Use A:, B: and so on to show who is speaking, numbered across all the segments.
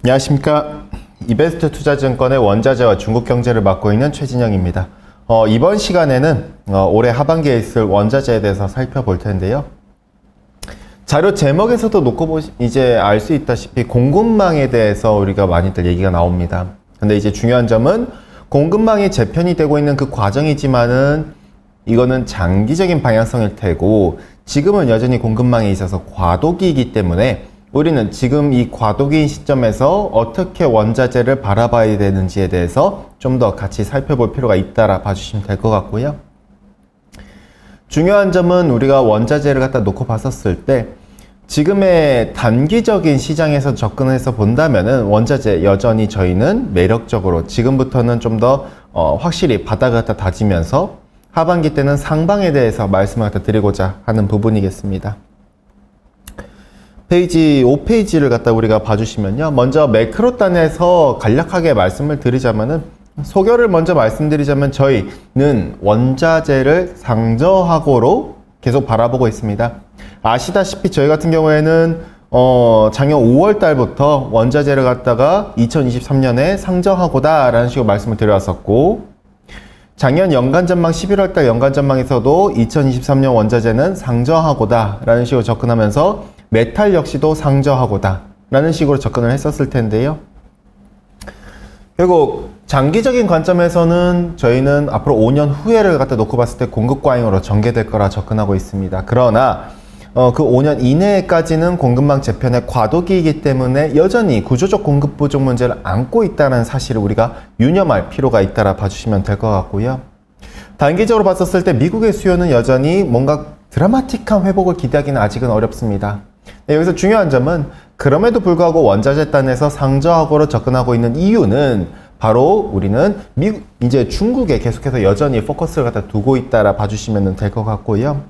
A: 안녕하십니까. 이베스트 투자증권의 원자재와 중국 경제를 맡고 있는 최진영입니다. 이번 시간에는 올해 하반기에 있을 원자재에 대해서 살펴볼 텐데요. 자료 제목에서도 놓고 이제 알 수 있다시피 공급망에 대해서 우리가 많이들 얘기가 나옵니다. 근데 이제 중요한 점은 공급망이 재편이 되고 있는 그 과정이지만은 이거는 장기적인 방향성일 테고, 지금은 여전히 공급망에 있어서 과도기이기 때문에 우리는 지금 이 과도기인 시점에서 어떻게 원자재를 바라봐야 되는지에 대해서 좀 더 같이 살펴볼 필요가 있다라 봐주시면 될 것 같고요. 중요한 점은 우리가 원자재를 갖다 놓고 봤었을 때 지금의 단기적인 시장에서 접근해서 본다면은 원자재 여전히 저희는 매력적으로 지금부터는 좀 더 확실히 바닥을 갖다 다지면서 하반기 때는 상방에 대해서 말씀을 갖다 드리고자 하는 부분이겠습니다. 페이지 5페이지를 갖다 우리가 봐주시면요. 먼저 매크로 단에서 간략하게 말씀을 드리자면은, 소개를 먼저 말씀드리자면 저희는 원자재를 상저하고로 계속 바라보고 있습니다. 아시다시피 저희 같은 경우에는 작년 5월 달부터 원자재를 갖다가 2023년에 상저하고다 라는 식으로 말씀을 드려왔었고, 작년 연간전망 11월 달 연간전망에서도 2023년 원자재는 상저하고다 라는 식으로 접근하면서 메탈 역시도 상저하고다 라는 식으로 접근을 했었을 텐데요. 결국 장기적인 관점에서는 저희는 앞으로 5년 후에를 갖다 놓고 봤을 때 공급 과잉으로 전개될 거라 접근하고 있습니다. 그러나 그 5년 이내까지는 공급망 재편의 과도기이기 때문에 여전히 구조적 공급 부족 문제를 안고 있다는 사실을 우리가 유념할 필요가 있다라 봐주시면 될 것 같고요. 단기적으로 봤었을 때 미국의 수요는 여전히 뭔가 드라마틱한 회복을 기대하기는 아직은 어렵습니다. 네, 여기서 중요한 점은 그럼에도 불구하고 원자재 단에서 상저하고로 접근하고 있는 이유는 바로 우리는 이제 중국에 계속해서 여전히 포커스를 갖다 두고 있다라 봐주시면 될 것 같고요.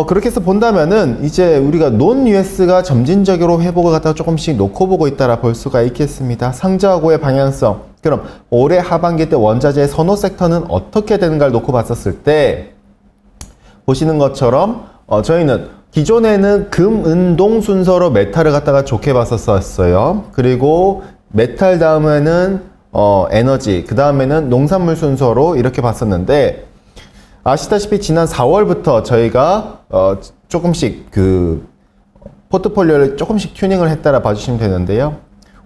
A: 그렇게 해서 본다면은 이제 우리가 논 US가 점진적으로 회복을 갖다가 조금씩 놓고 보고 있다라 볼 수가 있겠습니다. 상저하고의 방향성. 그럼 올해 하반기 때 원자재의 선호 섹터는 어떻게 되는가를 놓고 봤었을 때 보시는 것처럼 저희는 기존에는 금, 은, 동 순서로 메탈을 갖다가 좋게 봤었어요. 그리고 메탈 다음에는 에너지, 그 다음에는 농산물 순서로 이렇게 봤었는데, 아시다시피 지난 4월부터 저희가 조금씩 그 포트폴리오를 조금씩 튜닝을 했다라 봐주시면 되는데요.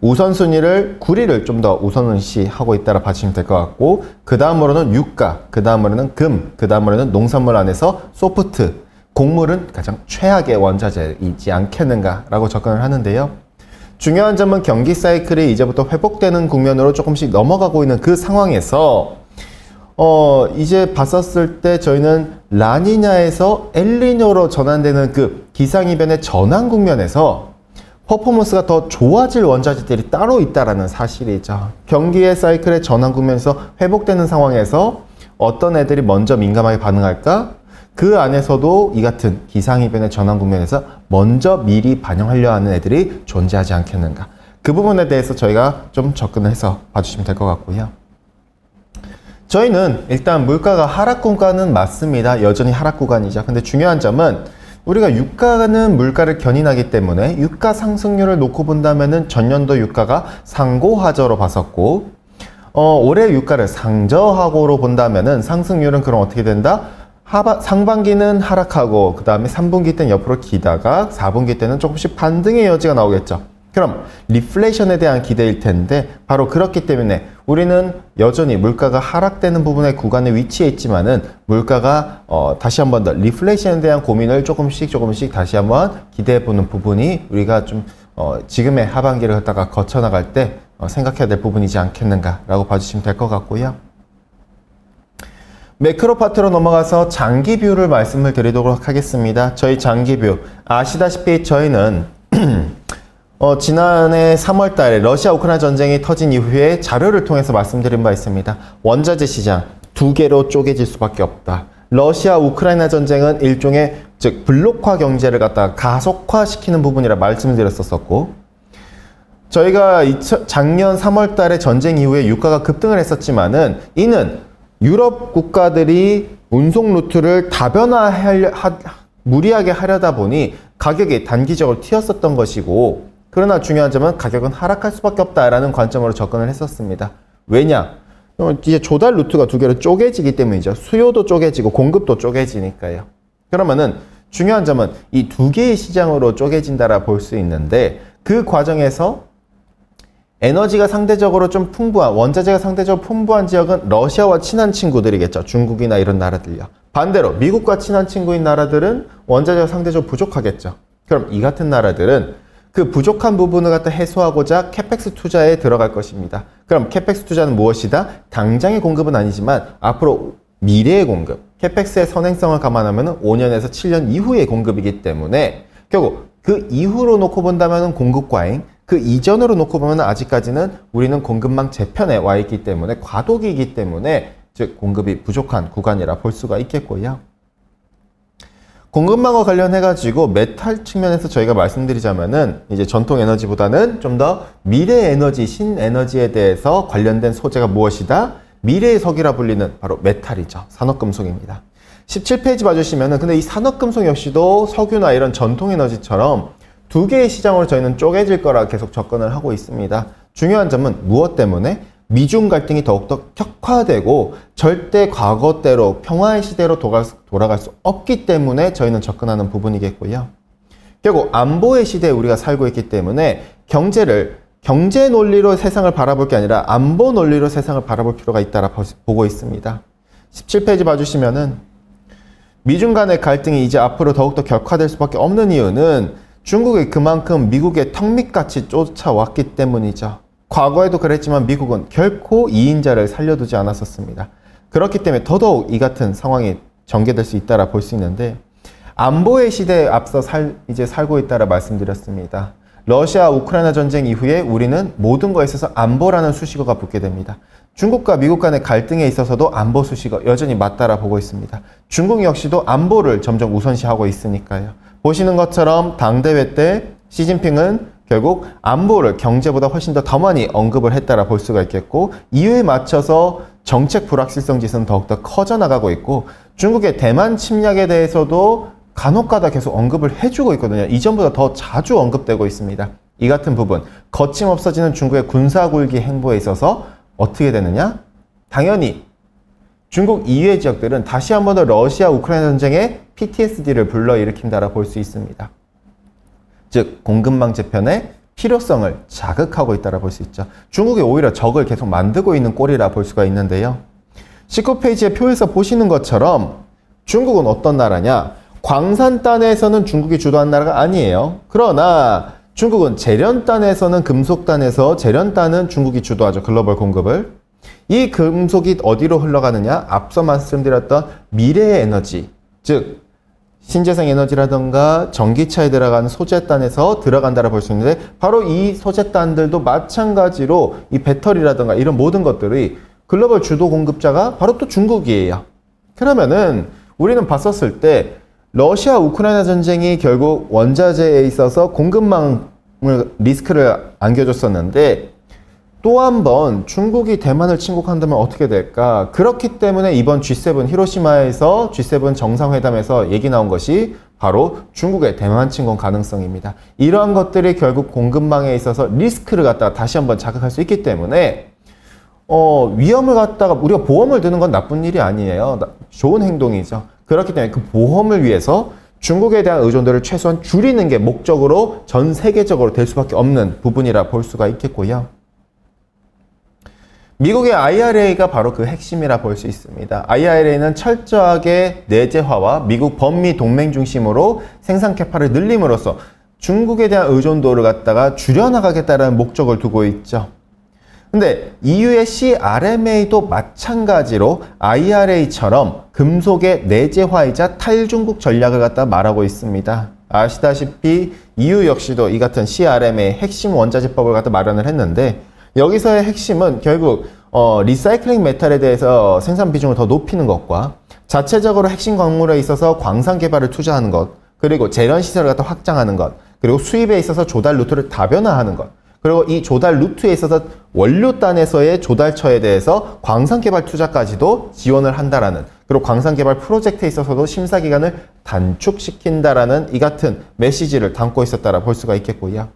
A: 우선순위를 구리를 좀 더 우선시 하고 있다라 봐주시면 될 것 같고, 그 다음으로는 유가, 그 다음으로는 금, 그 다음으로는 농산물 안에서 소프트, 곡물은 가장 최악의 원자재이지 않겠는가 라고 접근을 하는데요. 중요한 점은 경기 사이클이 이제부터 회복되는 국면으로 조금씩 넘어가고 있는 그 상황에서 이제 봤었을 때 저희는 라니냐에서 엘니뇨로 전환되는 그 기상이변의 전환 국면에서 퍼포먼스가 더 좋아질 원자재들이 따로 있다라는 사실이죠. 경기의 사이클의 전환 국면에서 회복되는 상황에서 어떤 애들이 먼저 민감하게 반응할까? 그 안에서도 이 같은 기상이변의 전환 국면에서 먼저 미리 반영하려 하는 애들이 존재하지 않겠는가. 그 부분에 대해서 저희가 좀 접근을 해서 봐주시면 될 것 같고요. 저희는 일단 물가가 하락 구간은 맞습니다. 여전히 하락 구간이죠. 근데 중요한 점은 우리가 유가는 물가를 견인하기 때문에 유가 상승률을 놓고 본다면은 전년도 유가가 상고하저로 봤었고, 올해 유가를 상저하고로 본다면은 상승률은 그럼 어떻게 된다? 상반기는 하락하고 그 다음에 3분기 때는 옆으로 기다가 4분기 때는 조금씩 반등의 여지가 나오겠죠. 그럼 리플레이션에 대한 기대일 텐데, 바로 그렇기 때문에 우리는 여전히 물가가 하락되는 부분의 구간에 위치해 있지만은 물가가 다시 한 번 더 리플레이션에 대한 고민을 조금씩 다시 한번 기대해 보는 부분이 우리가 좀 지금의 하반기를 갖다가 거쳐 나갈 때 생각해야 될 부분이지 않겠는가 라고 봐주시면 될 것 같고요. 매크로 파트로 넘어가서 장기 뷰를 말씀을 드리도록 하겠습니다. 저희 장기 뷰 아시다시피 저희는 지난해 3월 달에 러시아 우크라이나 전쟁이 터진 이후에 자료를 통해서 말씀드린 바 있습니다. 원자재 시장 두 개로 쪼개질 수밖에 없다. 러시아 우크라이나 전쟁은 일종의 즉 블록화 경제를 갖다가 가속화시키는 부분이라 말씀을 드렸었고, 저희가 작년 3월 달에 전쟁 이후에 유가가 급등을 했었지만은 이는 유럽 국가들이 운송 루트를 무리하게 하려다 보니 가격이 단기적으로 튀었었던 것이고, 그러나 중요한 점은 가격은 하락할 수밖에 없다라는 관점으로 접근을 했었습니다. 왜냐? 이제 조달 루트가 두 개로 쪼개지기 때문이죠. 수요도 쪼개지고 공급도 쪼개지니까요. 그러면은 중요한 점은 이 두 개의 시장으로 쪼개진다라 볼 수 있는데 그 과정에서 에너지가 상대적으로 좀 풍부한, 원자재가 상대적으로 풍부한 지역은 러시아와 친한 친구들이겠죠. 중국이나 이런 나라들요. 반대로 미국과 친한 친구인 나라들은 원자재가 상대적으로 부족하겠죠. 그럼 이 같은 나라들은 그 부족한 부분을 갖다 해소하고자 캐펙스 투자에 들어갈 것입니다. 그럼 캐펙스 투자는 무엇이다? 당장의 공급은 아니지만 앞으로 미래의 공급, 캐펙스의 선행성을 감안하면 5년에서 7년 이후의 공급이기 때문에 결국 그 이후로 놓고 본다면 공급 과잉, 그 이전으로 놓고 보면 아직까지는 우리는 공급망 재편에 와 있기 때문에 과도기이기 때문에 즉 공급이 부족한 구간이라 볼 수가 있겠고요. 공급망과 관련해 가지고 메탈 측면에서 저희가 말씀드리자면은 이제 전통 에너지보다는 좀 더 미래 에너지, 신에너지에 대해서 관련된 소재가 무엇이다? 미래의 석이라 불리는 바로 메탈이죠. 산업금속입니다. 17페이지 봐주시면은 근데 이 산업금속 역시도 석유나 이런 전통 에너지처럼 두 개의 시장으로 저희는 쪼개질 거라 계속 접근을 하고 있습니다. 중요한 점은 무엇 때문에? 미중 갈등이 더욱더 격화되고 절대 과거대로 평화의 시대로 돌아갈 수 없기 때문에 저희는 접근하는 부분이겠고요. 결국 안보의 시대에 우리가 살고 있기 때문에 경제 논리로 세상을 바라볼 게 아니라 안보 논리로 세상을 바라볼 필요가 있다라 보고 있습니다. 17페이지 봐주시면은 미중 간의 갈등이 이제 앞으로 더욱더 격화될 수밖에 없는 이유는 중국이 그만큼 미국의 턱밑같이 쫓아왔기 때문이죠. 과거에도 그랬지만 미국은 결코 이인자를 살려두지 않았었습니다. 그렇기 때문에 더더욱 이 같은 상황이 전개될 수 있다라 볼 수 있는데 안보의 시대에 앞서 이제 살고 있다라 말씀드렸습니다. 러시아 우크라이나 전쟁 이후에 우리는 모든 것에 있어서 안보라는 수식어가 붙게 됩니다. 중국과 미국 간의 갈등에 있어서도 안보 수식어 여전히 맞다라 보고 있습니다. 중국 역시도 안보를 점점 우선시하고 있으니까요. 보시는 것처럼 당대회 때 시진핑은 결국 안보를 경제보다 훨씬 더 많이 언급을 했다라 볼 수가 있겠고 이유에 맞춰서 정책 불확실성 지수는 더욱더 커져나가고 있고 중국의 대만 침략에 대해서도 간혹가다 계속 언급을 해주고 있거든요. 이전보다 더 자주 언급되고 있습니다. 이 같은 부분 거침없어지는 중국의 군사굴기 행보에 있어서 어떻게 되느냐? 당연히 중국 이외의 지역들은 다시 한 번 더 러시아 우크라이나 전쟁의 PTSD를 불러일으킨다라 볼 수 있습니다. 즉 공급망 재편의 필요성을 자극하고 있다라 볼 수 있죠. 중국이 오히려 적을 계속 만들고 있는 꼴이라 볼 수가 있는데요. 19페이지의 표에서 보시는 것처럼 중국은 어떤 나라냐? 광산단에서는 중국이 주도한 나라가 아니에요. 그러나 중국은 재련단에서는 금속단에서 재련단은 중국이 주도하죠. 글로벌 공급을. 이 금속이 어디로 흘러가느냐? 앞서 말씀드렸던 미래의 에너지, 즉 신재생 에너지라던가 전기차에 들어가는 소재단에서 들어간다라 볼 수 있는데 바로 이 소재단들도 마찬가지로 이 배터리라던가 이런 모든 것들이 글로벌 주도 공급자가 바로 또 중국이에요. 그러면은 우리는 봤었을 때 러시아 우크라이나 전쟁이 결국 원자재에 있어서 공급망을 리스크를 안겨줬었는데 또 한 번 중국이 대만을 침공한다면 어떻게 될까? 그렇기 때문에 이번 G7 히로시마에서 G7 정상회담에서 얘기 나온 것이 바로 중국의 대만 침공 가능성입니다. 이러한 것들이 결국 공급망에 있어서 리스크를 갖다가 다시 한번 자극할 수 있기 때문에 위험을 갖다가 우리가 보험을 드는 건 나쁜 일이 아니에요. 좋은 행동이죠. 그렇기 때문에 그 보험을 위해서 중국에 대한 의존도를 최소한 줄이는 게 목적으로 전 세계적으로 될 수밖에 없는 부분이라 볼 수가 있겠고요. 미국의 IRA가 바로 그 핵심이라 볼 수 있습니다. IRA는 철저하게 내재화와 미국 범미 동맹 중심으로 생산 캐파를 늘림으로써 중국에 대한 의존도를 갖다가 줄여나가겠다는 목적을 두고 있죠. 근데 EU의 CRMA도 마찬가지로 IRA처럼 금속의 내재화이자 탈중국 전략을 갖다 말하고 있습니다. 아시다시피 EU 역시도 이 같은 CRMA 핵심 원자재법을 갖다 마련을 했는데 여기서의 핵심은 결국 리사이클링 메탈에 대해서 생산 비중을 더 높이는 것과 자체적으로 핵심 광물에 있어서 광산 개발을 투자하는 것, 그리고 재련 시설을 갖다 확장하는 것, 그리고 수입에 있어서 조달 루트를 다변화하는 것, 그리고 이 조달 루트에 있어서 원료단에서의 조달처에 대해서 광산 개발 투자까지도 지원을 한다라는, 그리고 광산 개발 프로젝트에 있어서도 심사 기간을 단축시킨다라는 이 같은 메시지를 담고 있었다라 볼 수가 있겠고요.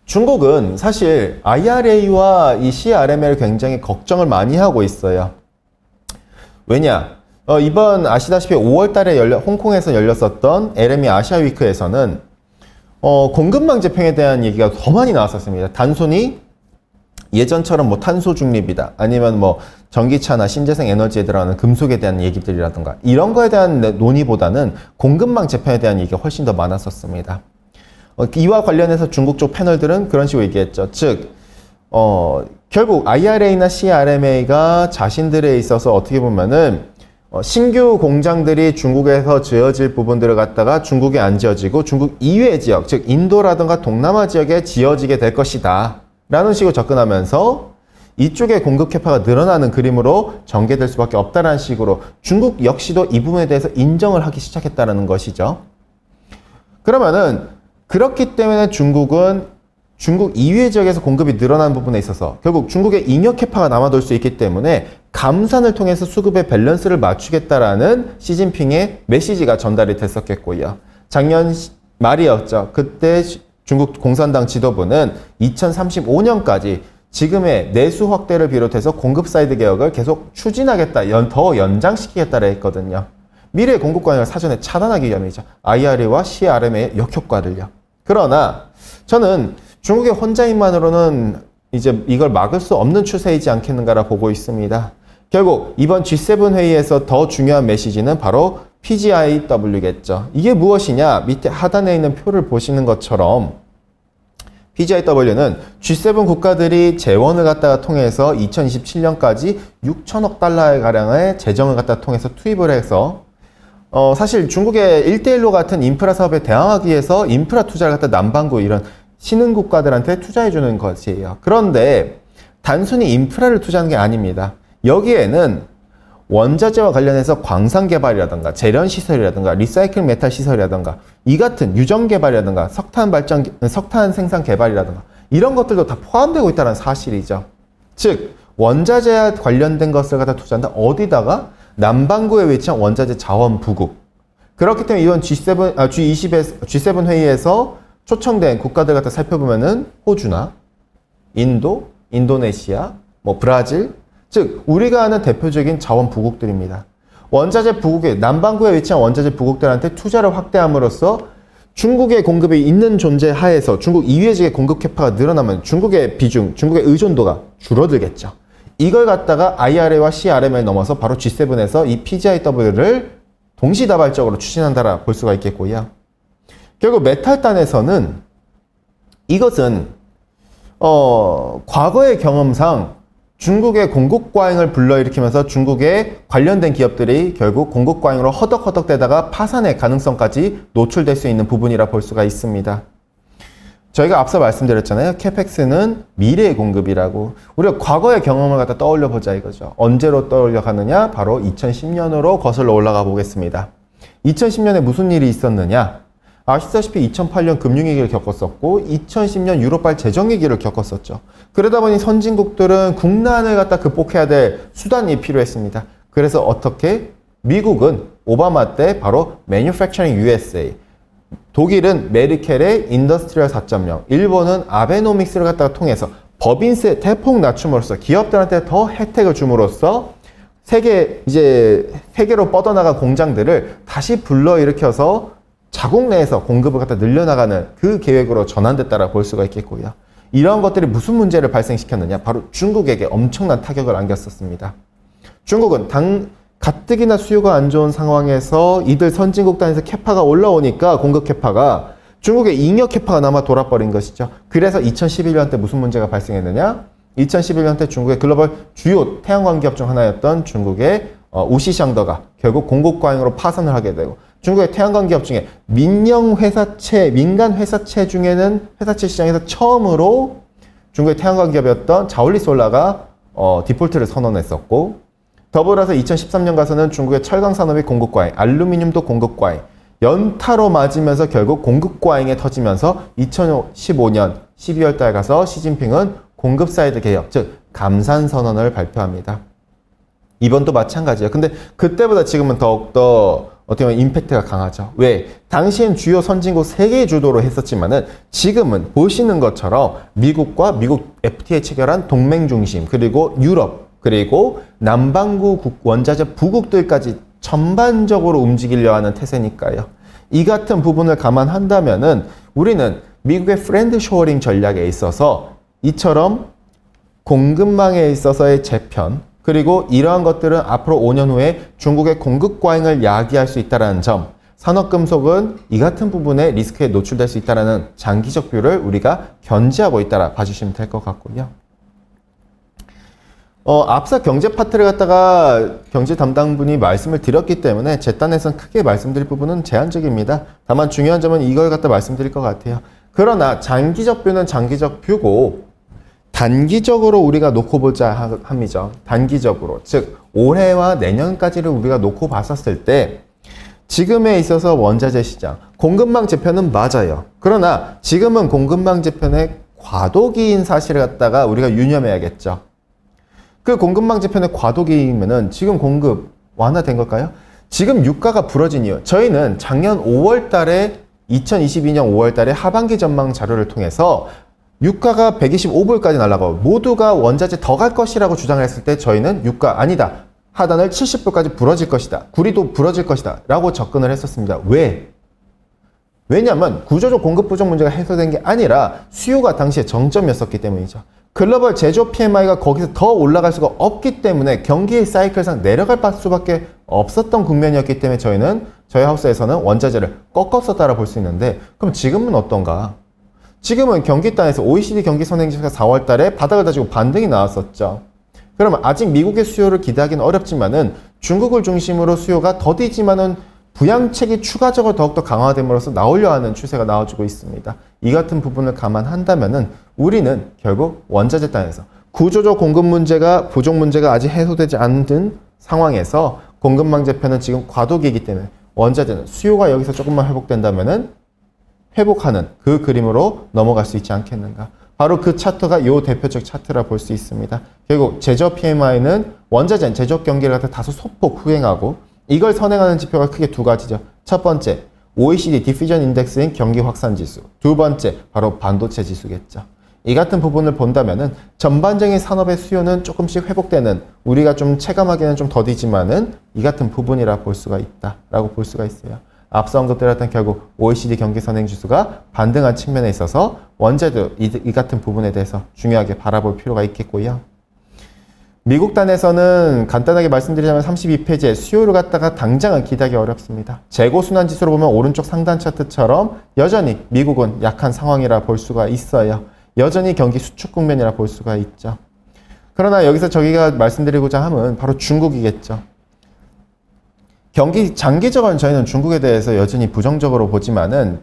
A: 중국은 사실 IRA와 이 CRMA를 굉장히 걱정을 많이 하고 있어요. 왜냐? 이번 아시다시피 5월 달에 홍콩에서 열렸었던 LME 아시아 위크에서는 공급망 재평에 대한 얘기가 더 많이 나왔었습니다. 단순히 예전처럼 뭐 탄소 중립이다, 아니면 뭐 전기차나 신재생 에너지에 들어가는 금속에 대한 얘기들이라든가 이런 거에 대한 논의보다는 공급망 재편에 대한 얘기가 훨씬 더 많았었습니다. 이와 관련해서 중국 쪽 패널들은 그런 식으로 얘기했죠. 즉, 결국 IRA나 CRMA가 자신들에 있어서 어떻게 보면은 신규 공장들이 중국에서 지어질 부분들을 갖다가 중국에 안 지어지고 중국 이외의 지역, 즉 인도라든가 동남아 지역에 지어지게 될 것이다 라는 식으로 접근하면서 이쪽의 공급 캐파가 늘어나는 그림으로 전개될 수밖에 없다라는 식으로 중국 역시도 이 부분에 대해서 인정을 하기 시작했다는 것이죠. 그러면은 그렇기 때문에 중국은 중국 이외의 지역에서 공급이 늘어나는 부분에 있어서 결국 중국의 잉여 캐파가 남아돌 수 있기 때문에 감산을 통해서 수급의 밸런스를 맞추겠다라는 시진핑의 메시지가 전달이 됐었겠고요. 작년 말이었죠. 그때 중국 공산당 지도부는 2035년까지 지금의 내수 확대를 비롯해서 공급 사이드 개혁을 계속 추진하겠다, 더 연장시키겠다라 했거든요. 미래의 공급 과잉을 사전에 차단하기 위함이죠. IRA와 CRM의 역효과를요. 그러나 저는 중국의 혼자인만으로는 이제 이걸 막을 수 없는 추세이지 않겠는가라 보고 있습니다. 결국 이번 G7 회의에서 더 중요한 메시지는 바로 PGIW겠죠. 이게 무엇이냐? 밑에 하단에 있는 표를 보시는 것처럼 PGIW는 G7 국가들이 재원을 갖다가 통해서 2027년까지 6천억 달러에 가량의 재정을 갖다가 통해서 투입을 해서 사실 중국의 1대1로 같은 인프라 사업에 대항하기 위해서 인프라 투자를 갖다 남반구 이런 신흥 국가들한테 투자해주는 것이에요. 그런데 단순히 인프라를 투자하는 게 아닙니다. 여기에는 원자재와 관련해서 광산 개발이라든가 재련 시설이라든가 리사이클 메탈 시설이라든가 이 같은 유전 개발이라든가 석탄 생산 개발이라든가 이런 것들도 다 포함되고 있다는 사실이죠. 즉 원자재와 관련된 것을 갖다 투자한다. 어디다가? 남반구에 위치한 원자재 자원 부국. 그렇기 때문에 이번 G7 회의에서 초청된 국가들 갖다 살펴보면은 호주나 인도, 인도네시아, 브라질, 즉 우리가 아는 대표적인 자원 부국들입니다. 원자재 부국에 남반구에 위치한 원자재 부국들한테 투자를 확대함으로써 중국의 공급이 있는 존재 하에서 중국 이외 지역의 공급 캐파가 늘어나면 중국의 비중, 중국의 의존도가 줄어들겠죠. 이걸 갖다가 IRA와 CRM을 넘어서 바로 G7에서 이 PGIW를 동시다발적으로 추진한다라 볼 수가 있겠고요. 결국 메탈단에서는 이것은 과거의 경험상 중국의 공급 과잉을 불러일으키면서 중국의 관련된 기업들이 결국 공급 과잉으로 허덕허덕대다가 파산의 가능성까지 노출될 수 있는 부분이라 볼 수가 있습니다. 저희가 앞서 말씀드렸잖아요. 캐펙스는 미래의 공급이라고. 우리가 과거의 경험을 갖다 떠올려 보자 이거죠. 언제로 떠올려 가느냐? 바로 2010년으로 거슬러 올라가 보겠습니다. 2010년에 무슨 일이 있었느냐? 아시다시피 2008년 금융위기를 겪었었고 2010년 유럽발 재정위기를 겪었었죠. 그러다 보니 선진국들은 국난을 갖다 극복해야 될 수단이 필요했습니다. 그래서 어떻게? 미국은 오바마 때 바로 Manufacturing USA, 독일은 메르켈의 인더스트리얼 4.0, 일본은 아베노믹스를 갖다가 통해서 법인세 대폭 낮춤으로써 기업들한테 더 혜택을 줌으로써 세계로 뻗어나간 공장들을 다시 불러일으켜서 자국 내에서 공급을 갖다 늘려나가는 그 계획으로 전환됐다라 볼 수가 있겠고요. 이러한 것들이 무슨 문제를 발생시켰느냐? 바로 중국에게 엄청난 타격을 안겼었습니다. 중국은 가뜩이나 수요가 안 좋은 상황에서 이들 선진국 단에서 캐파가 올라오니까 공급 캐파가 중국의 잉여 캐파가 남아 돌아버린 것이죠. 그래서 2011년 때 무슨 문제가 발생했느냐? 2011년 때 중국의 글로벌 주요 태양광 기업 중 하나였던 중국의 우시샹더가 결국 공급 과잉으로 파산을 하게 되고 중국의 태양광 기업 중에 민간 회사체 중에는 회사체 시장에서 처음으로 중국의 태양광 기업이었던 자올리솔라가 디폴트를 선언했었고 더불어서 2013년 가서는 중국의 철강 산업이 공급 과잉, 알루미늄도 공급 과잉, 연타로 맞으면서 결국 공급 과잉에 터지면서 2015년 12월 달 가서 시진핑은 공급 사이드 개혁, 즉 감산 선언을 발표합니다. 이번도 마찬가지예요. 근데 그때보다 지금은 더욱더 어떻게 보면 임팩트가 강하죠. 왜? 당시엔 주요 선진국 3개 주도로 했었지만은 지금은 보시는 것처럼 미국과 미국 FTA 체결한 동맹 중심, 그리고 유럽, 그리고 남반구 원자재 부국들까지 전반적으로 움직이려 하는 태세니까요. 이 같은 부분을 감안한다면은 우리는 미국의 프렌드 쇼어링 전략에 있어서 이처럼 공급망에 있어서의 재편, 그리고 이러한 것들은 앞으로 5년 후에 중국의 공급 과잉을 야기할 수 있다는 점, 산업금속은 이 같은 부분에 리스크에 노출될 수 있다는 장기적 뷰를 우리가 견지하고 있다라 봐주시면 될 것 같고요. 앞서 경제 파트를 갖다가 경제 담당분이 말씀을 드렸기 때문에 제 딴에선 크게 말씀드릴 부분은 제한적입니다. 다만 중요한 점은 이걸 갖다 말씀드릴 것 같아요. 그러나 장기적 뷰는 장기적 뷰고 단기적으로 우리가 놓고 보자 함이죠. 단기적으로. 즉 올해와 내년까지를 우리가 놓고 봤었을 때 지금에 있어서 원자재 시장, 공급망 재편은 맞아요. 그러나 지금은 공급망 재편의 과도기인 사실을 갖다가 우리가 유념해야겠죠. 그 공급망 재편의 과도기이면은 지금 공급 완화된 걸까요? 지금 유가가 부러진 이유. 저희는 작년 5월 달에 2022년 5월 달에 하반기 전망 자료를 통해서 유가가 125불까지 날아가고 모두가 원자재 더 갈 것이라고 주장을 했을 때 저희는 유가 아니다. 하단을 70불까지 부러질 것이다. 구리도 부러질 것이다. 라고 접근을 했었습니다. 왜? 왜냐하면 구조적 공급 부족 문제가 해소된 게 아니라 수요가 당시에 정점이었었기 때문이죠. 글로벌 제조 PMI가 거기서 더 올라갈 수가 없기 때문에 경기의 사이클상 내려갈 수밖에 없었던 국면이었기 때문에 저희 하우스에서는 원자재를 꺾었었다라 볼 수 있는데 그럼 지금은 어떤가? 지금은 경기 단에서 OECD 경기 선행지수가 4월 달에 바닥을 다지고 반등이 나왔었죠. 그러면 아직 미국의 수요를 기대하기는 어렵지만은 중국을 중심으로 수요가 더디지만은 부양책이 추가적으로 더욱더 강화됨으로써 나오려 하는 추세가 나와주고 있습니다. 이 같은 부분을 감안한다면은 우리는 결국 원자재 단에서 구조적 공급 문제가, 부족 문제가 아직 해소되지 않은 상황에서 공급망 재편은 지금 과도기이기 때문에 원자재는 수요가 여기서 조금만 회복된다면은 회복하는 그 그림으로 넘어갈 수 있지 않겠는가. 바로 그 차트가 이 대표적 차트라 볼 수 있습니다. 결국 제조 PMI는 원자재 제조업 경기를 갖다 다소 소폭 후행하고 이걸 선행하는 지표가 크게 두 가지죠. 첫 번째, OECD 디퓨전 인덱스인 경기 확산 지수. 두 번째, 바로 반도체 지수겠죠. 이 같은 부분을 본다면은 전반적인 산업의 수요는 조금씩 회복되는, 우리가 좀 체감하기는 좀 더디지만은 이 같은 부분이라 볼 수가 있다라고 볼 수가 있어요. 앞서 언급드렸던 결국 OECD 경기 선행 지수가 반등한 측면에 있어서 원자재 이 같은 부분에 대해서 중요하게 바라볼 필요가 있겠고요. 미국 단에서는 간단하게 말씀드리자면 32페이지에 수요를 갖다가 당장은 기대하기 어렵습니다. 재고순환 지수로 보면 오른쪽 상단 차트처럼 여전히 미국은 약한 상황이라 볼 수가 있어요. 여전히 경기 수축 국면이라 볼 수가 있죠. 그러나 여기서 저희가 말씀드리고자 함은 바로 중국이겠죠. 장기적으로는 저희는 중국에 대해서 여전히 부정적으로 보지만은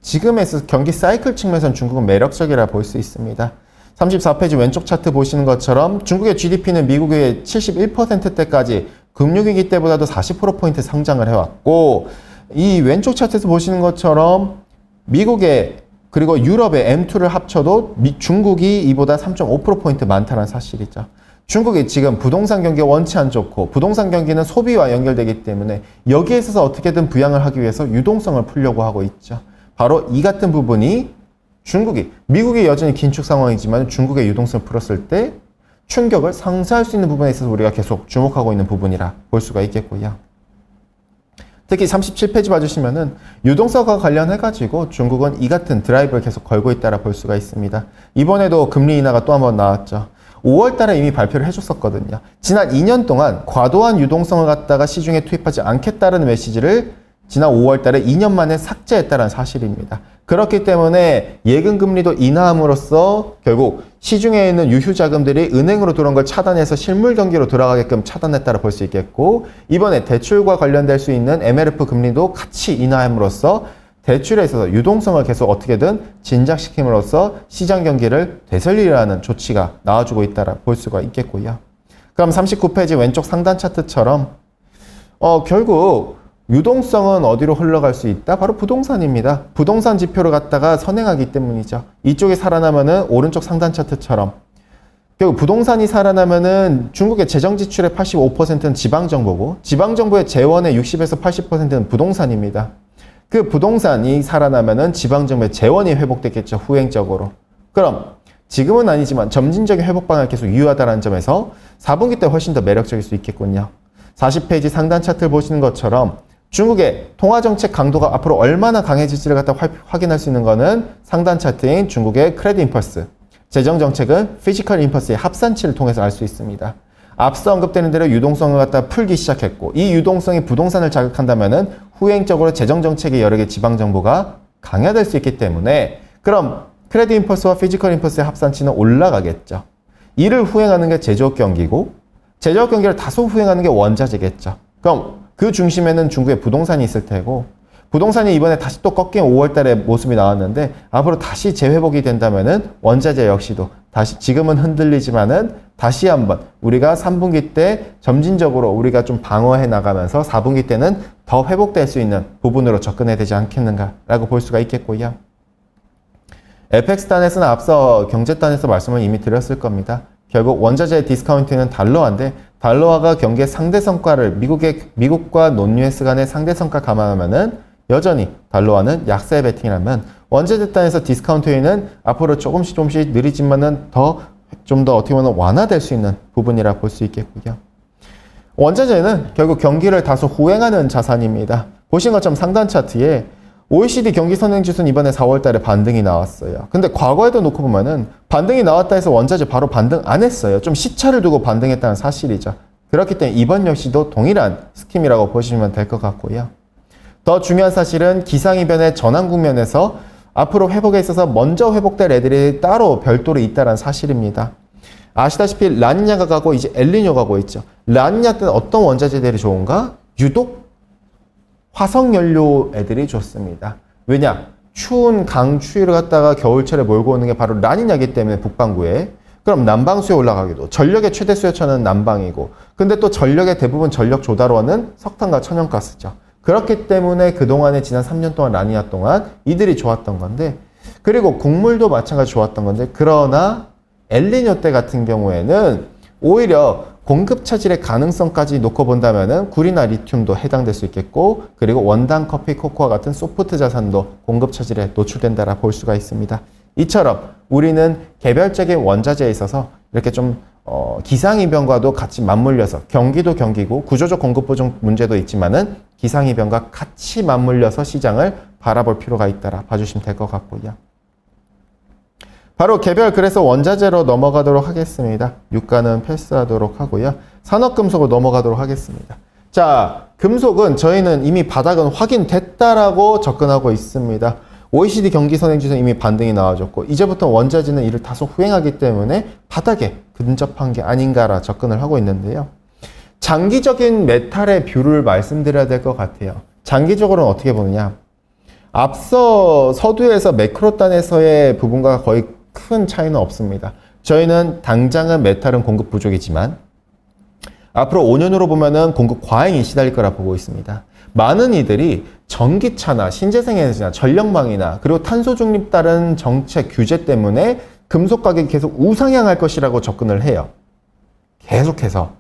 A: 지금에서 경기 사이클 측면에서는 중국은 매력적이라 볼 수 있습니다. 34페이지 왼쪽 차트 보시는 것처럼 중국의 GDP는 미국의 71%대까지 금융위기 때보다도 40%포인트 성장을 해왔고, 이 왼쪽 차트에서 보시는 것처럼 미국의 그리고 유럽의 M2를 합쳐도 중국이 이보다 3.5%포인트 많다는 사실이죠. 중국이 지금 부동산 경기가 원치 안 좋고 부동산 경기는 소비와 연결되기 때문에 여기에 있어서 어떻게든 부양을 하기 위해서 유동성을 풀려고 하고 있죠. 바로 이 같은 부분이 미국이 여전히 긴축 상황이지만 중국의 유동성을 풀었을 때 충격을 상쇄할 수 있는 부분에 있어서 우리가 계속 주목하고 있는 부분이라 볼 수가 있겠고요. 특히 37페이지 봐주시면은 유동성과 관련해가지고 중국은 이 같은 드라이브를 계속 걸고 있다라 볼 수가 있습니다. 이번에도 금리 인하가 또 한 번 나왔죠. 5월 달에 이미 발표를 해줬었거든요. 지난 2년 동안 과도한 유동성을 갖다가 시중에 투입하지 않겠다는 메시지를 지난 5월 달에 2년 만에 삭제했다는 사실입니다. 그렇기 때문에 예금 금리도 인하함으로써 결국 시중에 있는 유휴 자금들이 은행으로 들어온 걸 차단해서 실물 경기로 들어가게끔 차단했다고 볼 수 있겠고, 이번에 대출과 관련될 수 있는 MLF 금리도 같이 인하함으로써 대출에 있어서 유동성을 계속 어떻게든 진작시킴으로써 시장 경기를 되살리려는 조치가 나와주고 있다라 볼 수가 있겠고요. 그럼 39페이지 왼쪽 상단 차트처럼 결국 유동성은 어디로 흘러갈 수 있다? 바로 부동산입니다. 부동산 지표를 갖다가 선행하기 때문이죠. 이쪽이 살아나면은 오른쪽 상단 차트처럼 결국 부동산이 살아나면은 중국의 재정 지출의 85%는 지방정부고 지방정부의 재원의 60에서 80%는 부동산입니다. 그 부동산이 살아나면은 지방정부의 재원이 회복됐겠죠. 후행적으로. 그럼 지금은 아니지만 점진적인 회복 방향을 계속 유효하다는 점에서 4분기 때 훨씬 더 매력적일 수 있겠군요. 40페이지 상단 차트를 보시는 것처럼 중국의 통화정책 강도가 앞으로 얼마나 강해질지를 갖다 확인할 수 있는 것은 상단 차트인 중국의 크레딧 임펄스, 재정정책은 피지컬 임펄스의 합산치를 통해서 알 수 있습니다. 앞서 언급되는 대로 유동성을 갖다 풀기 시작했고 이 유동성이 부동산을 자극한다면은 후행적으로 재정정책의 여러 개 지방정부가 강화될 수 있기 때문에 그럼 크레딧 임펄스와 피지컬 임펄스의 합산치는 올라가겠죠. 이를 후행하는 게 제조업 경기고 제조업 경기를 다소 후행하는 게 원자재겠죠. 그럼 그 중심에는 중국의 부동산이 있을 테고 부동산이 이번에 다시 또 꺾인 5월 달에 모습이 나왔는데 앞으로 다시 재회복이 된다면은 원자재 역시도 다시 지금은 흔들리지만은 다시 한번 우리가 3분기 때 점진적으로 우리가 좀 방어해 나가면서 4분기 때는 더 회복될 수 있는 부분으로 접근해야 되지 않겠는가라고 볼 수가 있겠고요. 에펙스단에서는 앞서 경제단에서 말씀을 이미 드렸을 겁니다. 결국 원자재 디스카운팅은 달러화인데 달러화가 경기의 상대 성과를 미국과 논US 간의 상대 성과 감안하면은 여전히 달러화는 약세 베팅이라면 원자재 단에서 디스카운팅은 앞으로 조금씩 느리지만은 좀 더 어떻게 보면 완화될 수 있는 부분이라 볼 수 있겠고요. 원자재는 결국 경기를 다소 후행하는 자산입니다. 보신 것처럼 상단 차트에 OECD 경기 선행지수는 이번에 4월 달에 반등이 나왔어요. 근데 과거에도 놓고 보면은 반등이 나왔다 해서 원자재 바로 반등 안 했어요. 좀 시차를 두고 반등했다는 사실이죠. 그렇기 때문에 이번 역시도 동일한 스킴이라고 보시면 될 것 같고요. 더 중요한 사실은 기상이변의 전환 국면에서 앞으로 회복에 있어서 먼저 회복될 애들이 따로 별도로 있다는 사실입니다. 아시다시피 라니냐가 가고 이제 엘니뇨가 가고 있죠. 라니냐 때는 어떤 원자재들이 좋은가? 유독 화석연료 애들이 좋습니다. 왜냐? 추운 강추위를 갖다가 겨울철에 몰고 오는 게 바로 라니냐기 때문에 북반구에. 그럼 남방수에 올라가기도 전력의 최대 수요처는 남방이고 근데 또 전력의 대부분 전력 조달원은 석탄과 천연가스죠. 그렇기 때문에 그동안에 지난 3년 동안 라니냐 동안 이들이 좋았던 건데 그리고 곡물도 마찬가지로 좋았던 건데 그러나 엘니뇨 때 같은 경우에는 오히려 공급 차질의 가능성까지 놓고 본다면은 굴이나 리튬도 해당될 수 있겠고 그리고 원당 커피, 코코아 같은 소프트 자산도 공급 차질에 노출된다라 볼 수가 있습니다. 이처럼 우리는 개별적인 원자재에 있어서 이렇게 좀 기상이변과도 같이 맞물려서 경기도 경기고 구조적 공급 보증 문제도 있지만은 기상이변과 같이 맞물려서 시장을 바라볼 필요가 있다라 봐주시면 될 것 같고요. 바로 개별 그래서 원자재로 넘어가도록 하겠습니다. 유가는 패스하도록 하고요. 산업금속으로 넘어가도록 하겠습니다. 자, 금속은 저희는 이미 바닥은 확인됐다라고 접근하고 있습니다. OECD 경기선행지수는 이미 반등이 나와줬고 이제부터 원자재는 이를 다소 후행하기 때문에 바닥에 근접한 게 아닌가라 접근을 하고 있는데요. 장기적인 메탈의 뷰를 말씀드려야 될 것 같아요. 장기적으로는 어떻게 보느냐. 앞서 서두에서 매크로단에서의 부분과 거의 큰 차이는 없습니다. 저희는 당장은 메탈은 공급 부족이지만 앞으로 5년으로 보면은 공급 과잉이 시달릴 거라 보고 있습니다. 많은 이들이 전기차나 신재생에너지나 전력망이나 그리고 탄소 중립 따른 정책 규제 때문에 금속 가격이 계속 우상향할 것이라고 접근을 해요. 계속해서.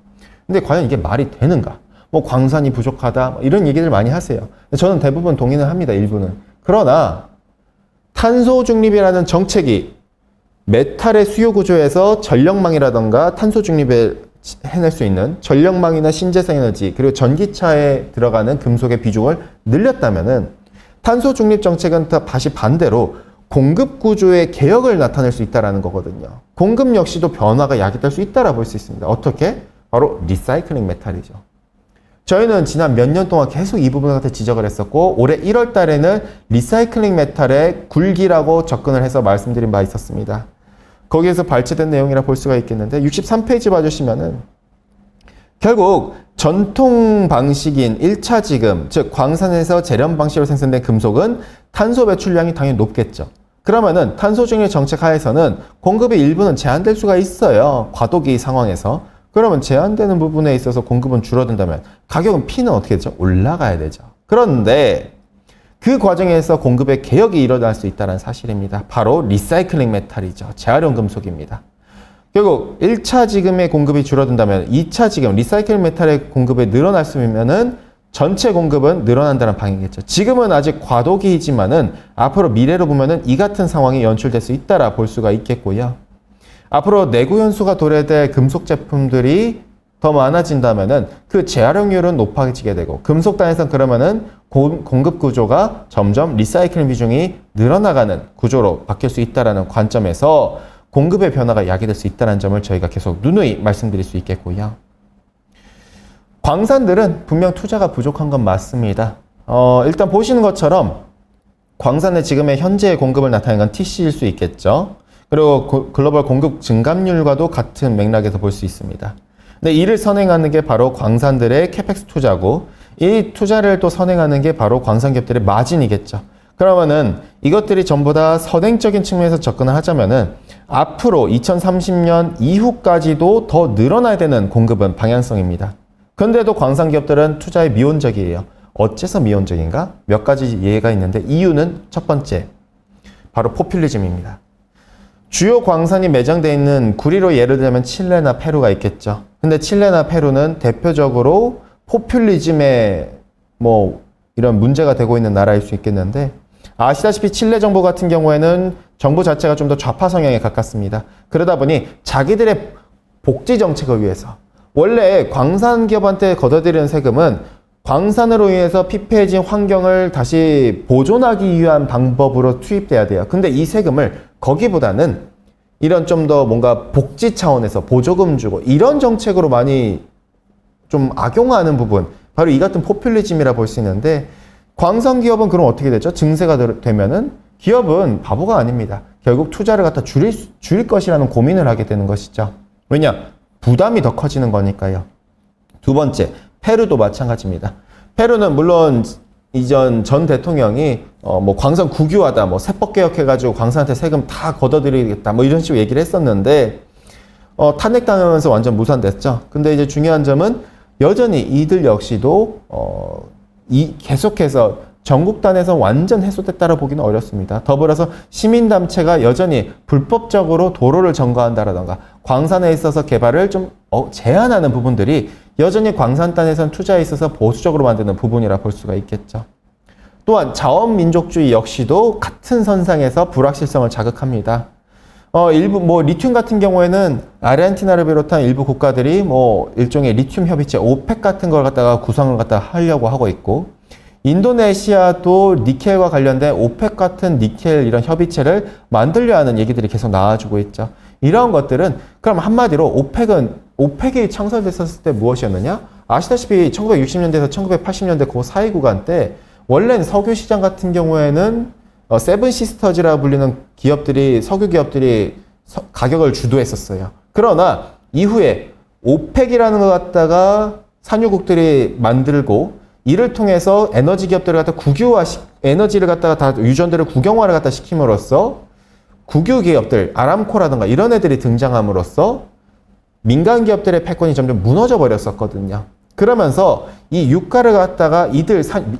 A: 근데 과연 이게 말이 되는가? 뭐 광산이 부족하다 이런 얘기들 많이 하세요. 저는 대부분 동의는 합니다. 일부는. 그러나 탄소 중립이라는 정책이 메탈의 수요 구조에서 전력망이라던가 탄소 중립을 해낼 수 있는 전력망이나 신재생에너지 그리고 전기차에 들어가는 금속의 비중을 늘렸다면은 탄소 중립 정책은 다시 반대로 공급 구조의 개혁을 나타낼 수 있다는 거거든요. 공급 역시도 변화가 야기될 수 있다라 볼 수 있습니다. 어떻게? 바로 리사이클링 메탈이죠. 저희는 지난 몇 년 동안 계속 이 부분한테 지적을 했었고 올해 1월 달에는 리사이클링 메탈의 굴기라고 접근을 해서 말씀드린 바 있었습니다. 거기에서 발췌된 내용이라 볼 수가 있겠는데 63페이지 봐주시면은 결국 전통 방식인 1차 지금 즉 광산에서 재련 방식으로 생산된 금속은 탄소 배출량이 당연히 높겠죠. 그러면은 탄소 중립 정책 하에서는 공급의 일부는 제한될 수가 있어요. 과도기 상황에서. 그러면 제한되는 부분에 있어서 공급은 줄어든다면 가격은 P는 어떻게 되죠? 올라가야 되죠. 그런데 그 과정에서 공급의 개혁이 일어날 수 있다는 사실입니다. 바로 리사이클링 메탈이죠. 재활용 금속입니다. 결국 1차 지금의 공급이 줄어든다면 2차 지금 리사이클 메탈의 공급이 늘어날 수 있으면은 전체 공급은 늘어난다는 방향이겠죠. 지금은 아직 과도기이지만은 앞으로 미래로 보면은 이 같은 상황이 연출될 수 있다라 볼 수가 있겠고요. 앞으로 내구 연수가 도래될 금속 제품들이 더 많아진다면은 그 재활용률은 높아지게 되고 금속 단에선 그러면은 공급 구조가 점점 리사이클 비중이 늘어나가는 구조로 바뀔 수 있다라는 관점에서 공급의 변화가 야기될 수 있다는 점을 저희가 계속 누누이 말씀드릴 수 있겠고요. 광산들은 분명 투자가 부족한 건 맞습니다. 일단 보시는 것처럼 광산의 지금의 현재의 공급을 나타내는 건 TC일 수 있겠죠. 그리고 글로벌 공급 증감률과도 같은 맥락에서 볼 수 있습니다. 근데 이를 선행하는 게 바로 광산들의 캐펙스 투자고 이 투자를 또 선행하는 게 바로 광산기업들의 마진이겠죠. 그러면은 이것들이 전부 다 선행적인 측면에서 접근을 하자면은 앞으로 2030년 이후까지도 더 늘어나야 되는 공급은 방향성입니다. 그런데도 광산기업들은 투자에 미온적이에요. 어째서 미온적인가? 몇 가지 예가 있는데 이유는 첫 번째, 바로 포퓰리즘입니다. 주요 광산이 매장되어 있는 구리로 예를 들면 칠레나 페루가 있겠죠. 근데 칠레나 페루는 대표적으로 포퓰리즘에 이런 문제가 되고 있는 나라일 수 있겠는데 아시다시피 칠레 정부 같은 경우에는 정부 자체가 좀 더 좌파 성향에 가깝습니다. 그러다 보니 자기들의 복지 정책을 위해서 원래 광산 기업한테 걷어들이는 세금은 광산으로 인해서 피폐해진 환경을 다시 보존하기 위한 방법으로 투입돼야 돼요. 근데 이 세금을 거기보다는 이런 좀 더 뭔가 복지 차원에서 보조금 주고 이런 정책으로 많이 좀 악용하는 부분, 바로 이 같은 포퓰리즘이라 볼 수 있는데 광산 기업은 그럼 어떻게 되죠? 증세가 되면은 기업은 바보가 아닙니다. 결국 투자를 갖다 줄일 것이라는 고민을 하게 되는 것이죠. 왜냐? 부담이 더 커지는 거니까요. 두 번째, 페루도 마찬가지입니다. 페루는 물론 이전 전 대통령이 광산 국유화다, 세법 개혁해가지고 광산한테 세금 다 걷어들이겠다, 이런 식으로 얘기를 했었는데 탄핵당하면서 완전 무산됐죠. 근데 이제 중요한 점은 여전히 이들 역시도 계속해서 전국단에서 완전 해소됐다고 보기는 어렵습니다. 더불어서 시민단체가 여전히 불법적으로 도로를 점거한다라던가 광산에 있어서 개발을 좀 제한하는 부분들이 여전히 광산단에선 투자에 있어서 보수적으로 만드는 부분이라 볼 수가 있겠죠. 또한 자원민족주의 역시도 같은 선상에서 불확실성을 자극합니다. 일부 리튬 같은 경우에는 아르헨티나를 비롯한 일부 국가들이 일종의 리튬 협의체 오펙 같은 걸 갖다가 구성을 하려고 하고 있고 인도네시아도 니켈과 관련된 오펙 같은 니켈 이런 협의체를 만들려 하는 얘기들이 계속 나와주고 있죠. 이런 것들은 그럼 한마디로 오펙이 창설됐었을 때 무엇이었느냐? 아시다시피 1960년대에서 1980년대 그 사이 구간 때 원래는 석유 시장 같은 경우에는 세븐 시스터즈라 불리는 기업들이 석유 기업들이 가격을 주도했었어요. 그러나 이후에 오펙이라는 것 갖다가 산유국들이 만들고 이를 통해서 에너지 기업들을 갖다 에너지를 갖다가 다 유전들을 국영화를 갖다 시킴으로써 국유 기업들, 아람코라든가 이런 애들이 등장함으로써 민간 기업들의 패권이 점점 무너져 버렸었거든요. 그러면서 이 유가를 갖다가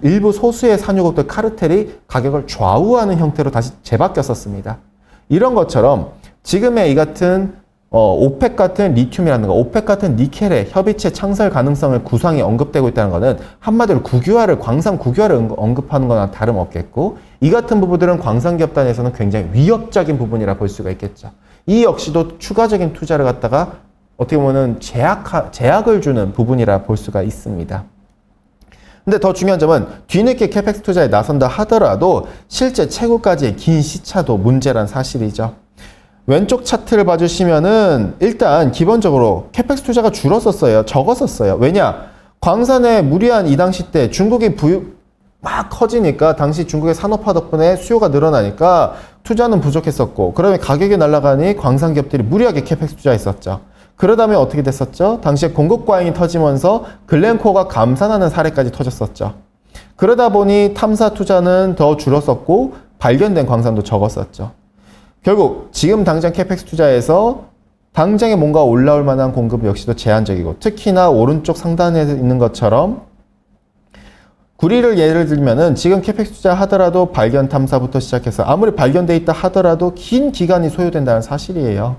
A: 일부 소수의 산유국들 카르텔이 가격을 좌우하는 형태로 다시 재바뀌었었습니다. 이런 것처럼 지금의 이 같은 오펙 같은 리튬이라든가 오펙 같은 니켈의 협의체 창설 가능성을 구상이 언급되고 있다는 것은 한마디로 광산 국유화를 언급하는 거나 다름없겠고 이 같은 부분들은 광산기업단에서는 굉장히 위협적인 부분이라 볼 수가 있겠죠. 이 역시도 추가적인 투자를 갖다가 어떻게 보면 제약을 주는 부분이라 볼 수가 있습니다. 근데 더 중요한 점은 뒤늦게 캐펙스 투자에 나선다 하더라도 실제 채굴까지의 긴 시차도 문제란 사실이죠. 왼쪽 차트를 봐주시면은 일단 기본적으로 캐펙스 투자가 줄었었어요. 적었었어요. 왜냐? 광산에 무리한 이 당시 때 중국이 막 커지니까 당시 중국의 산업화 덕분에 수요가 늘어나니까 투자는 부족했었고 그러면 가격이 날아가니 광산 기업들이 무리하게 캐펙스 투자했었죠. 그러다면 어떻게 됐었죠? 당시에 공급 과잉이 터지면서 글렌코어가 감산하는 사례까지 터졌었죠. 그러다 보니 탐사 투자는 더 줄었었고 발견된 광산도 적었었죠. 결국 지금 당장 캐펙스 투자에서 당장에 뭔가 올라올 만한 공급 역시도 제한적이고 특히나 오른쪽 상단에 있는 것처럼 구리를 예를 들면은 지금 캐펙스 투자 하더라도 발견 탐사부터 시작해서 아무리 발견돼 있다 하더라도 긴 기간이 소요된다는 사실이에요.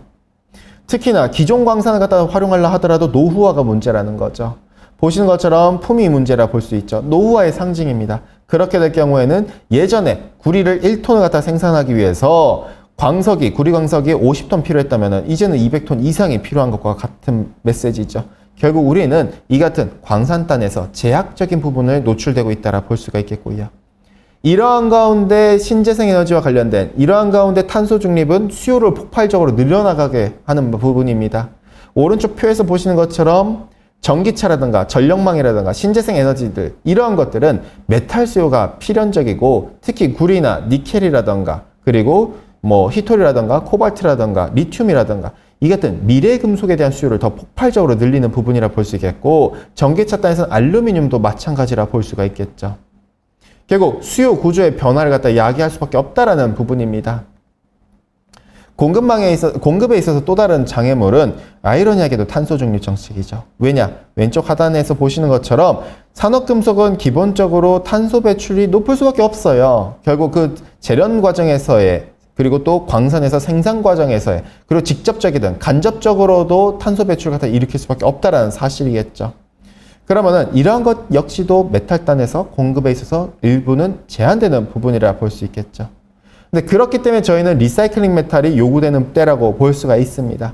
A: 특히나 기존 광산을 갖다가 활용하려 하더라도 노후화가 문제라는 거죠. 보시는 것처럼 품위 문제라 볼 수 있죠. 노후화의 상징입니다. 그렇게 될 경우에는 예전에 구리를 1톤을 갖다 생산하기 위해서 광석이, 구리 광석이 50톤 필요했다면 이제는 200톤 이상이 필요한 것과 같은 메시지죠. 결국 우리는 이 같은 광산단에서 제약적인 부분을 노출되고 있다라 볼 수가 있겠고요. 이러한 가운데 신재생 에너지와 관련된 이러한 가운데 탄소 중립은 수요를 폭발적으로 늘려나가게 하는 부분입니다. 오른쪽 표에서 보시는 것처럼 전기차라든가 전력망이라든가 신재생 에너지들 이러한 것들은 메탈 수요가 필연적이고 특히 구리나 니켈이라든가 그리고 히토리라든가 코발트라든가 리튬이라든가 이 같은 미래 금속에 대한 수요를 더 폭발적으로 늘리는 부분이라 볼 수 있겠고 전기차 단에서는 알루미늄도 마찬가지라 볼 수가 있겠죠. 결국 수요 구조의 변화를 갖다 야기할 수밖에 없다라는 부분입니다. 공급에 있어서 또 다른 장애물은 아이러니하게도 탄소 중립 정책이죠. 왜냐? 왼쪽 하단에서 보시는 것처럼 산업금속은 기본적으로 탄소 배출이 높을 수밖에 없어요. 결국 그 재련 과정에서의 그리고 또 광산에서 생산 과정에서의 그리고 직접적이든 간접적으로도 탄소 배출을 갖다 일으킬 수밖에 없다라는 사실이겠죠. 그러면은 이러한 것 역시도 메탈단에서 공급에 있어서 일부는 제한되는 부분이라 볼 수 있겠죠. 근데 그렇기 때문에 저희는 리사이클링 메탈이 요구되는 때라고 볼 수가 있습니다.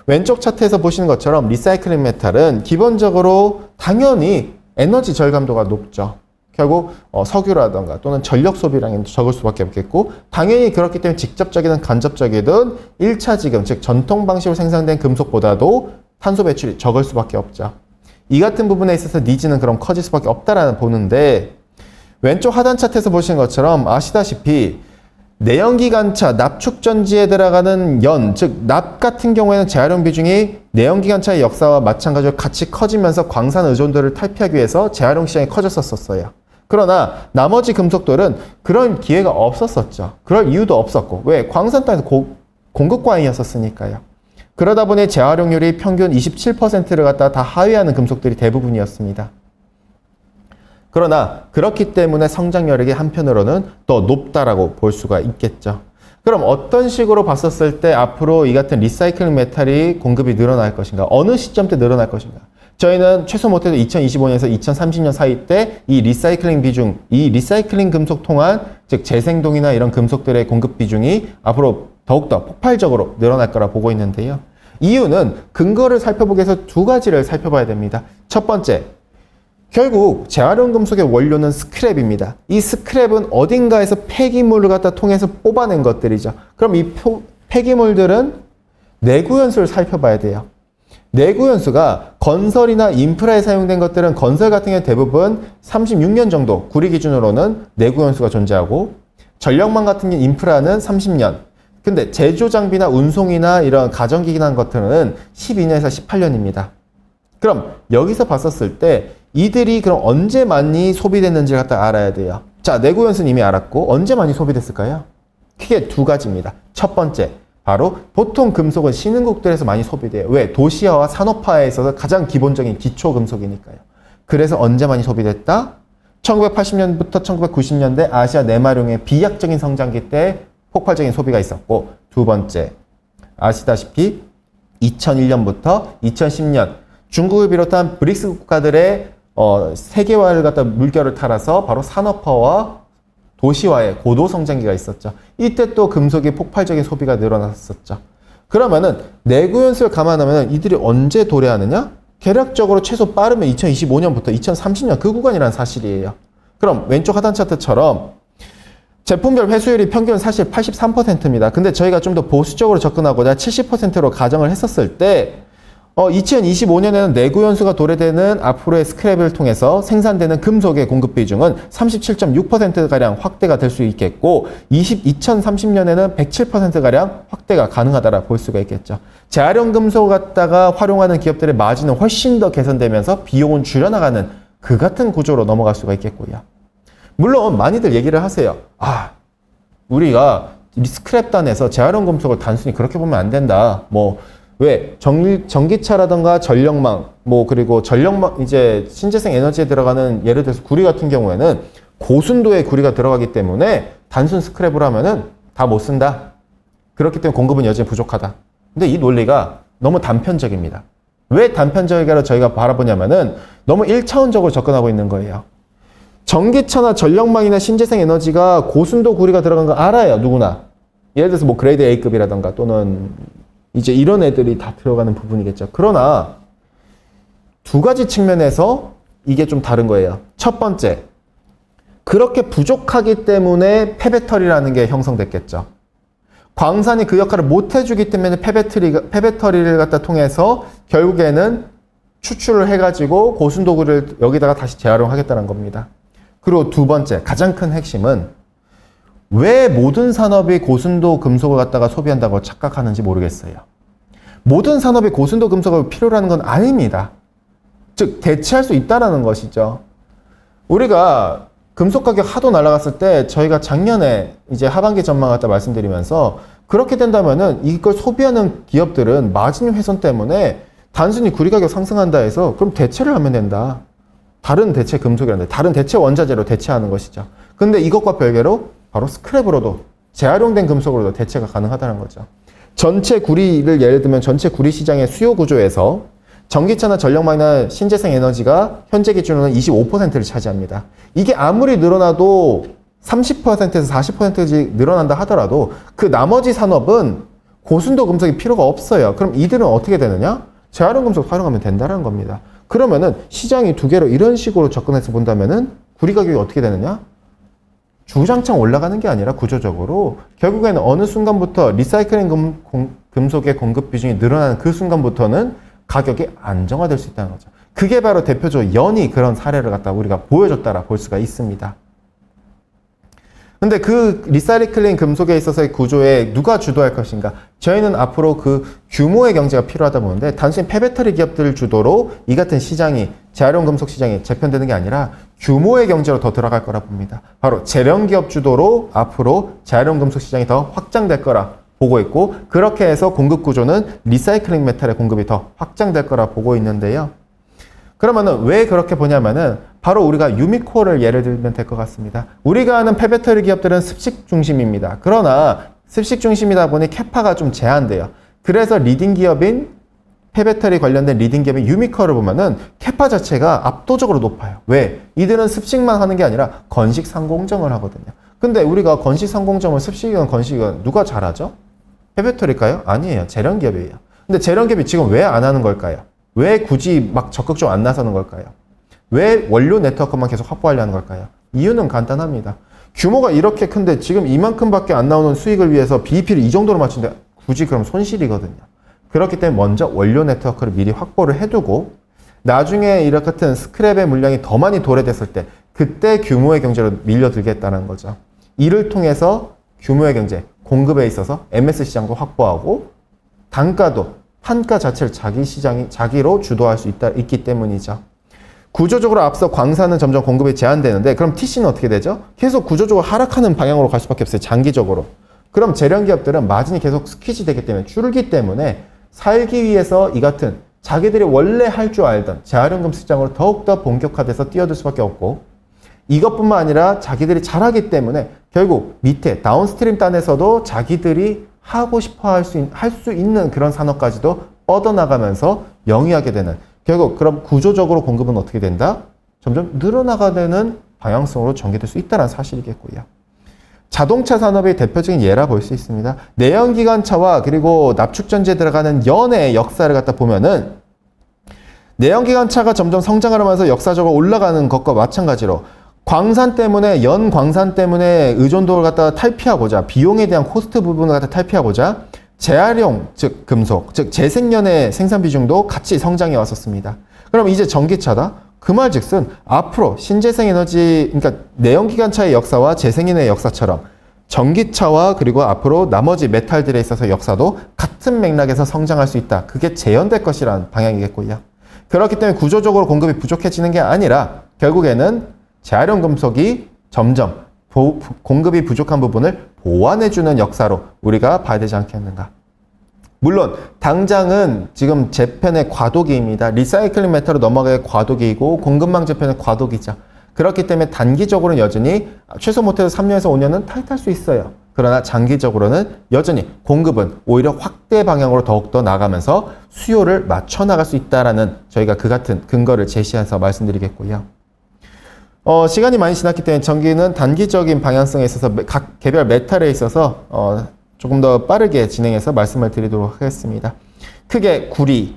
A: 왼쪽 차트에서 보시는 것처럼 리사이클링 메탈은 기본적으로 당연히 에너지 절감도가 높죠. 결국 석유라던가 또는 전력 소비량이 적을 수밖에 없겠고 당연히 그렇기 때문에 직접적이든 간접적이든 1차 지금 즉 전통 방식으로 생산된 금속보다도 탄소 배출이 적을 수밖에 없죠. 이 같은 부분에 있어서 니즈는 그럼 커질 수밖에 없다라는 보는데 왼쪽 하단 차트에서 보시는 것처럼 아시다시피 내연기관차 납축전지에 들어가는 연, 즉 납 같은 경우에는 재활용 비중이 내연기관차의 역사와 마찬가지로 같이 커지면서 광산 의존도를 탈피하기 위해서 재활용 시장이 커졌었어요. 그러나 나머지 금속들은 그런 기회가 없었었죠. 그럴 이유도 없었고 왜? 광산 땅에서 공급 과잉이었었으니까요. 그러다 보니 재활용률이 평균 27%를 갖다 다 하회하는 금속들이 대부분이었습니다. 그러나 그렇기 때문에 성장 여력이 한편으로는 더 높다라고 볼 수가 있겠죠. 그럼 어떤 식으로 봤었을 때 앞으로 이 같은 리사이클링 메탈이 공급이 늘어날 것인가? 어느 시점 때 늘어날 것인가? 저희는 최소 못해도 2025년에서 2030년 사이 때 이 리사이클링 비중, 이 리사이클링 금속 통한 즉 재생동이나 이런 금속들의 공급 비중이 앞으로 더욱더 폭발적으로 늘어날 거라 보고 있는데요. 이유는 근거를 살펴보기 위해서 두 가지를 살펴봐야 됩니다. 첫 번째, 결국 재활용 금속의 원료는 스크랩입니다. 이 스크랩은 어딘가에서 폐기물을 갖다 통해서 뽑아낸 것들이죠. 그럼 이 폐기물들은 내구연수를 살펴봐야 돼요. 내구연수가 건설이나 인프라에 사용된 것들은 건설 같은 경우 대부분 36년 정도 구리 기준으로는 내구연수가 존재하고 전력망 같은 인프라는 30년 근데 제조 장비나 운송이나 이런 가전기기나 것들은 12년에서 18년입니다. 그럼 여기서 봤었을 때 이들이 그럼 언제 많이 소비됐는지를 갖다 알아야 돼요. 자, 내구연수는 이미 알았고 언제 많이 소비됐을까요? 크게 두 가지입니다. 첫 번째, 바로 보통 금속은 신흥국들에서 많이 소비돼요. 왜? 도시화와 산업화에 있어서 가장 기본적인 기초 금속이니까요. 그래서 언제 많이 소비됐다? 1980년부터 1990년대 아시아 내마룡의 비약적인 성장기 때 폭발적인 소비가 있었고 두 번째, 아시다시피 2001년부터 2010년 중국을 비롯한 브릭스 국가들의 세계화를 갖다 물결을 타라서 바로 산업화와 도시화의 고도 성장기가 있었죠. 이때 또 금속의 폭발적인 소비가 늘어났었죠. 그러면은 내구연수를 감안하면 이들이 언제 도래하느냐? 계략적으로 최소 빠르면 2025년부터 2030년 그 구간이라는 사실이에요. 그럼 왼쪽 하단 차트처럼 제품별 회수율이 평균 사실 83%입니다. 근데 저희가 좀 더 보수적으로 접근하고자 70%로 가정을 했었을 때 2025년에는 내구연수가 도래되는 앞으로의 스크랩을 통해서 생산되는 금속의 공급 비중은 37.6%가량 확대가 될 수 있겠고 2030년에는 107%가량 확대가 가능하다라 볼 수가 있겠죠. 재활용 금속을 갖다가 활용하는 기업들의 마진은 훨씬 더 개선되면서 비용은 줄여나가는 그 같은 구조로 넘어갈 수가 있겠고요. 물론 많이들 얘기를 하세요. 우리가 스크랩단에서 재활용 금속을 단순히 그렇게 보면 안 된다. 왜? 전기차라던가 전력망, 그리고 전력망, 이제 신재생 에너지에 들어가는 예를 들어서 구리 같은 경우에는 고순도의 구리가 들어가기 때문에 단순 스크랩으로 하면은 다 못 쓴다. 그렇기 때문에 공급은 여전히 부족하다. 근데 이 논리가 너무 단편적입니다. 왜 단편적이라고 저희가 바라보냐면은 너무 1차원적으로 접근하고 있는 거예요. 전기차나 전력망이나 신재생 에너지가 고순도 구리가 들어간 거 알아요, 누구나. 예를 들어서 뭐 그레이드 A급이라던가 또는 이제 이런 애들이 다 들어가는 부분이겠죠. 그러나 두 가지 측면에서 이게 좀 다른 거예요. 첫 번째, 그렇게 부족하기 때문에 폐배터리라는 게 형성됐겠죠. 광산이 그 역할을 못 해주기 때문에 폐배터리를 갖다 통해서 결국에는 추출을 해가지고 고순도구를 여기다가 다시 재활용하겠다는 겁니다. 그리고 두 번째, 가장 큰 핵심은 왜 모든 산업이 고순도 금속을 갖다가 소비한다고 착각하는지 모르겠어요. 모든 산업이 고순도 금속을 필요로 하는 건 아닙니다. 즉, 대체할 수 있다는 것이죠. 우리가 금속 가격 하도 날아갔을 때 저희가 작년에 이제 하반기 전망 갖다 말씀드리면서 그렇게 된다면은 이걸 소비하는 기업들은 마진 훼손 때문에 단순히 구리 가격 상승한다 해서 그럼 대체를 하면 된다. 다른 대체 금속이란다. 다른 대체 원자재로 대체하는 것이죠. 근데 이것과 별개로 바로 스크랩으로도 재활용된 금속으로도 대체가 가능하다는 거죠. 전체 구리를 예를 들면 전체 구리 시장의 수요 구조에서 전기차나 전력망이나 신재생 에너지가 현재 기준으로는 25%를 차지합니다. 이게 아무리 늘어나도 30%에서 40%씩 늘어난다 하더라도 그 나머지 산업은 고순도 금속이 필요가 없어요. 그럼 이들은 어떻게 되느냐? 재활용 금속 활용하면 된다는 겁니다. 그러면은 시장이 두 개로 이런 식으로 접근해서 본다면은 구리 가격이 어떻게 되느냐? 주장창 올라가는 게 아니라 구조적으로 결국에는 어느 순간부터 리사이클링 금속의 공급 비중이 늘어나는 그 순간부터는 가격이 안정화될 수 있다는 거죠. 그게 바로 대표적으로 연이 그런 사례를 갖다 우리가 보여줬다라 볼 수가 있습니다. 근데 그 리사이클링 금속에 있어서의 구조에 누가 주도할 것인가? 저희는 앞으로 그 규모의 경제가 필요하다 보는데 단순히 폐배터리 기업들 주도로 이 같은 시장이 재활용 금속 시장이 재편되는 게 아니라 규모의 경제로 더 들어갈 거라 봅니다. 바로 재련 기업 주도로 앞으로 재활용 금속 시장이 더 확장될 거라 보고 있고 그렇게 해서 공급 구조는 리사이클링 메탈의 공급이 더 확장될 거라 보고 있는데요. 그러면은 왜 그렇게 보냐면은 바로 우리가 유미코어를 예를 들면 될 것 같습니다. 우리가 아는 폐배터리 기업들은 습식 중심입니다. 그러나 습식 중심이다 보니 캐파가 좀 제한돼요. 그래서 리딩 기업인 폐배터리 관련된 리딩 기업인 유미코어를 보면은 캐파 자체가 압도적으로 높아요. 왜? 이들은 습식만 하는 게 아니라 건식 상공정을 하거든요. 근데 우리가 건식 상공정을 습식이건 건식이건 누가 잘하죠? 폐배터리일까요? 아니에요. 재련 기업이에요. 근데 재련 기업이 지금 왜 안 하는 걸까요? 왜 굳이 막 적극적으로 안 나서는 걸까요? 왜 원료 네트워크만 계속 확보하려는 걸까요? 이유는 간단합니다. 규모가 이렇게 큰데 지금 이만큼밖에 안 나오는 수익을 위해서 BEP를 이 정도로 맞추는데 굳이 그럼 손실이거든요. 그렇기 때문에 먼저 원료 네트워크를 미리 확보를 해두고 나중에 이런 같은 스크랩의 물량이 더 많이 도래됐을 때 그때 규모의 경제로 밀려들겠다는 거죠. 이를 통해서 규모의 경제, 공급에 있어서 MS 시장도 확보하고 단가도 판가 자체를 자기로 주도할 수 있기 때문이죠. 구조적으로 앞서 광산은 점점 공급이 제한되는데 그럼 TC는 어떻게 되죠? 계속 구조적으로 하락하는 방향으로 갈 수밖에 없어요. 장기적으로. 그럼 재련 기업들은 마진이 계속 스퀴지 되기 때문에 줄기 때문에 살기 위해서 이 같은 자기들이 원래 할 줄 알던 재활용금 시장으로 더욱더 본격화돼서 뛰어들 수밖에 없고 이것뿐만 아니라 자기들이 잘하기 때문에 결국 밑에 다운스트림 단에서도 자기들이 하고 싶어 할 수 있는 그런 산업까지도 뻗어나가면서 영위하게 되는 결국 그럼 구조적으로 공급은 어떻게 된다? 점점 늘어나가는 방향성으로 전개될 수 있다는 사실이겠고요. 자동차 산업의 대표적인 예라 볼 수 있습니다. 내연기관차와 그리고 납축전지에 들어가는 연의 역사를 갖다 보면은 내연기관차가 점점 성장을 하면서 역사적으로 올라가는 것과 마찬가지로 광산 때문에 광산 때문에 의존도를 갖다가 탈피하고자 비용에 대한 코스트 부분을 갖다 탈피하고자 재활용 즉 금속 즉 재생연의 생산 비중도 같이 성장해 왔었습니다. 그럼 이제 전기차다. 그 말즉슨 앞으로 신재생 에너지 그러니까 내연기관차의 역사와 재생연의 역사처럼 전기차와 그리고 앞으로 나머지 메탈들에 있어서 역사도 같은 맥락에서 성장할 수 있다. 그게 재현될 것이라는 방향이겠고요. 그렇기 때문에 구조적으로 공급이 부족해지는 게 아니라 결국에는 재활용 금속이 점점 공급이 부족한 부분을 보완해주는 역사로 우리가 봐야 되지 않겠는가. 물론 당장은 지금 재편의 과도기입니다. 리사이클링 메탈로 넘어가야 과도기이고 공급망 재편의 과도기죠. 그렇기 때문에 단기적으로는 여전히 최소 못해도 3년에서 5년은 타이트할 수 있어요. 그러나 장기적으로는 여전히 공급은 오히려 확대 방향으로 더욱더 나가면서 수요를 맞춰 나갈 수 있다라는 저희가 그 같은 근거를 제시해서 말씀드리겠고요. 시간이 많이 지났기 때문에 전기는 단기적인 방향성에 있어서 각 개별 메탈에 있어서 조금 더 빠르게 진행해서 말씀을 드리도록 하겠습니다. 크게 구리,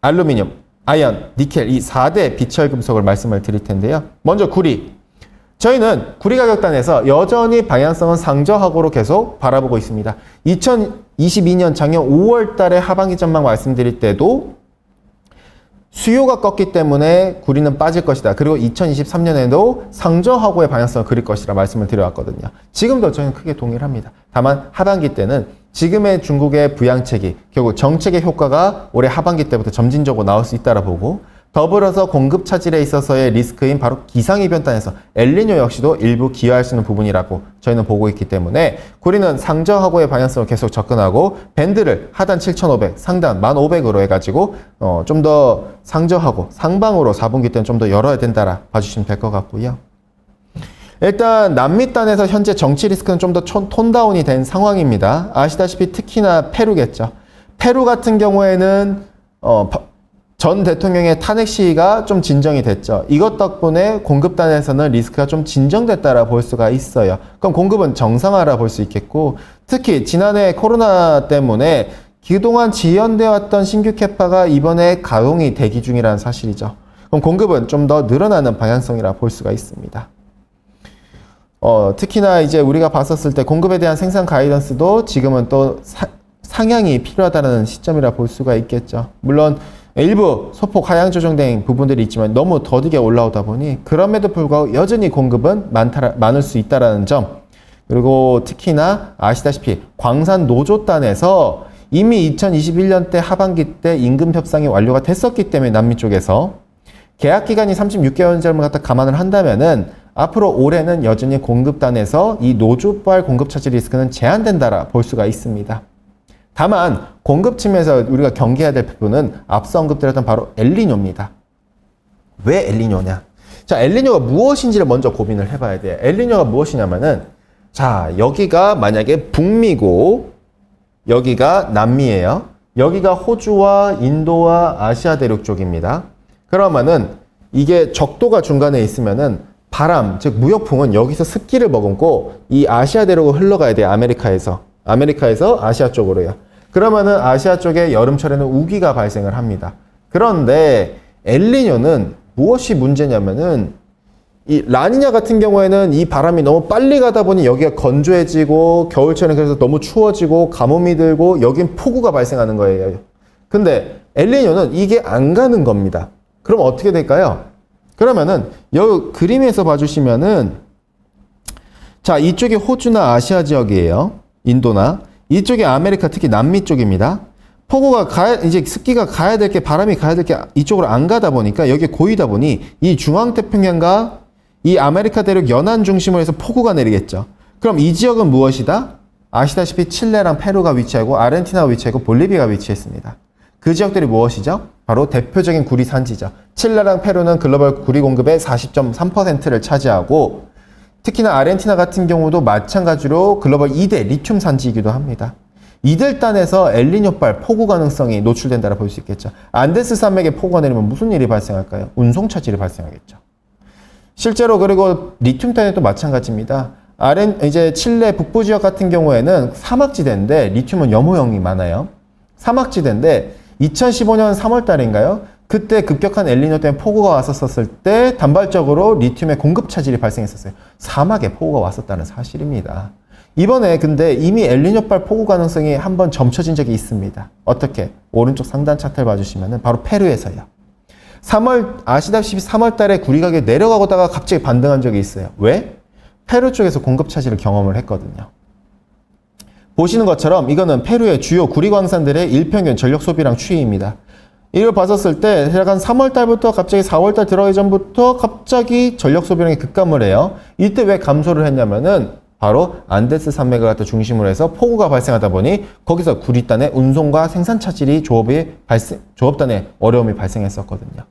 A: 알루미늄, 아연, 니켈 이 4대 비철 금속을 말씀을 드릴 텐데요. 먼저 구리. 저희는 구리 가격단에서 여전히 방향성은 상저하고로 계속 바라보고 있습니다. 2022년 작년 5월 달에 하반기 전망 말씀드릴 때도 수요가 꺾기 때문에 구리는 빠질 것이다. 그리고 2023년에도 상저하고의 방향성을 그릴 것이라 말씀을 드려왔거든요. 지금도 저희는 크게 동일합니다. 다만 하반기 때는 지금의 중국의 부양책이 결국 정책의 효과가 올해 하반기 때부터 점진적으로 나올 수 있다라 보고 더불어서 공급 차질에 있어서의 리스크인 바로 기상이변단에서 엘니뇨 역시도 일부 기여할 수 있는 부분이라고 저희는 보고 있기 때문에 구리는 상저하고의 방향성을 계속 접근하고 밴드를 하단 7,500, 상단 1,500으로 해가지고 좀 더 상저하고 상방으로 4분기 때는 좀 더 열어야 된다라 봐주시면 될 것 같고요. 일단 남미단에서 현재 정치 리스크는 좀 더 톤다운이 된 상황입니다. 아시다시피 특히나 페루겠죠. 페루 같은 경우에는 전 대통령의 탄핵 시위가 좀 진정이 됐죠. 이것 덕분에 공급단에서는 리스크가 좀 진정됐다라 볼 수가 있어요. 그럼 공급은 정상화라 볼 수 있겠고, 특히 지난해 코로나 때문에 그동안 지연되어 왔던 신규 캐파가 이번에 가동이 대기 중이라는 사실이죠. 그럼 공급은 좀 더 늘어나는 방향성이라 볼 수가 있습니다. 특히나 이제 우리가 봤었을 때 공급에 대한 생산 가이던스도 지금은 또 상향이 필요하다는 시점이라 볼 수가 있겠죠. 물론 일부 소폭 하향 조정된 부분들이 있지만 너무 더디게 올라오다 보니 그럼에도 불구하고 여전히 공급은 많을 수 있다는 점. 그리고 특히나 아시다시피 광산 노조단에서 이미 2021년 때 하반기 때 임금 협상이 완료가 됐었기 때문에 남미 쪽에서 계약 기간이 36개월 점을 갖다 감안을 한다면은 앞으로 올해는 여전히 공급단에서 이 노조발 공급 차질 리스크는 제한된다라 볼 수가 있습니다. 다만 공급 측면에서 우리가 경계해야 될 부분은 앞서 언급드렸던 바로 엘니뇨입니다. 왜 엘니뇨냐? 자, 엘니뇨가 무엇인지를 먼저 고민을 해봐야 돼요. 엘니뇨가 무엇이냐면은 자, 여기가 만약에 북미고 여기가 남미예요. 여기가 호주와 인도와 아시아 대륙 쪽입니다. 그러면은 이게 적도가 중간에 있으면은 바람, 즉 무역풍은 여기서 습기를 머금고 이 아시아 대륙으로 흘러가야 돼요. 아메리카에서 아시아 쪽으로요. 그러면은 아시아 쪽에 여름철에는 우기가 발생을 합니다. 그런데 엘니뇨는 무엇이 문제냐면은 이 라니냐 같은 경우에는 이 바람이 너무 빨리 가다 보니 여기가 건조해지고 겨울철에는 그래서 너무 추워지고 가뭄이 들고 여긴 폭우가 발생하는 거예요. 근데 엘니뇨는 이게 안 가는 겁니다. 그럼 어떻게 될까요? 그러면은 여기 그림에서 봐주시면은 자, 이쪽이 호주나 아시아 지역이에요. 인도나 이쪽이 아메리카, 특히 남미 쪽입니다. 폭우가 이제 습기가 가야 될 게, 바람이 가야 될 게 이쪽으로 안 가다 보니까 여기 고이다 보니 이 중앙태평양과 이 아메리카 대륙 연안 중심으로 해서 폭우가 내리겠죠. 그럼 이 지역은 무엇이다? 아시다시피 칠레랑 페루가 위치하고 아르헨티나가 위치하고 볼리비아가 위치했습니다. 그 지역들이 무엇이죠? 바로 대표적인 구리 산지죠. 칠레랑 페루는 글로벌 구리 공급의 40.3%를 차지하고 특히나 아르헨티나 같은 경우도 마찬가지로 글로벌 2대 리튬 산지이기도 합니다. 이들단에서 엘니뇨발 폭우 가능성이 노출된다고 볼 수 있겠죠. 안데스 산맥에 폭우가 내리면 무슨 일이 발생할까요? 운송 차질이 발생하겠죠. 실제로 그리고 리튬단에도 마찬가지입니다. 이제 칠레 북부 지역 같은 경우에는 사막지대인데 리튬은 염호형이 많아요. 사막지대인데 2015년 3월 달인가요? 그때 급격한 엘니뇨 때문에 폭우가 왔었을 때 단발적으로 리튬의 공급 차질이 발생했었어요. 사막에 폭우가 왔었다는 사실입니다. 이번에 근데 이미 엘니뇨발 폭우 가능성이 한번 점쳐진 적이 있습니다. 어떻게? 오른쪽 상단 차트를 봐주시면은 바로 페루에서요. 아시다시피 3월 달에 구리 가격이 내려가다가 갑자기 반등한 적이 있어요. 왜? 페루 쪽에서 공급 차질을 경험을 했거든요. 보시는 것처럼 이거는 페루의 주요 구리 광산들의 일평균 전력 소비량 추이입니다. 이걸 봤었을 때 약간 3월 달부터 갑자기 4월 달 들어가기 전부터 갑자기 전력 소비량이 급감을 해요. 이때 왜 감소를 했냐면은 바로 안데스 산맥을 갖다 중심으로 해서 폭우가 발생하다 보니 거기서 구리단의 운송과 생산 차질이 조업단에 어려움이 발생했었거든요.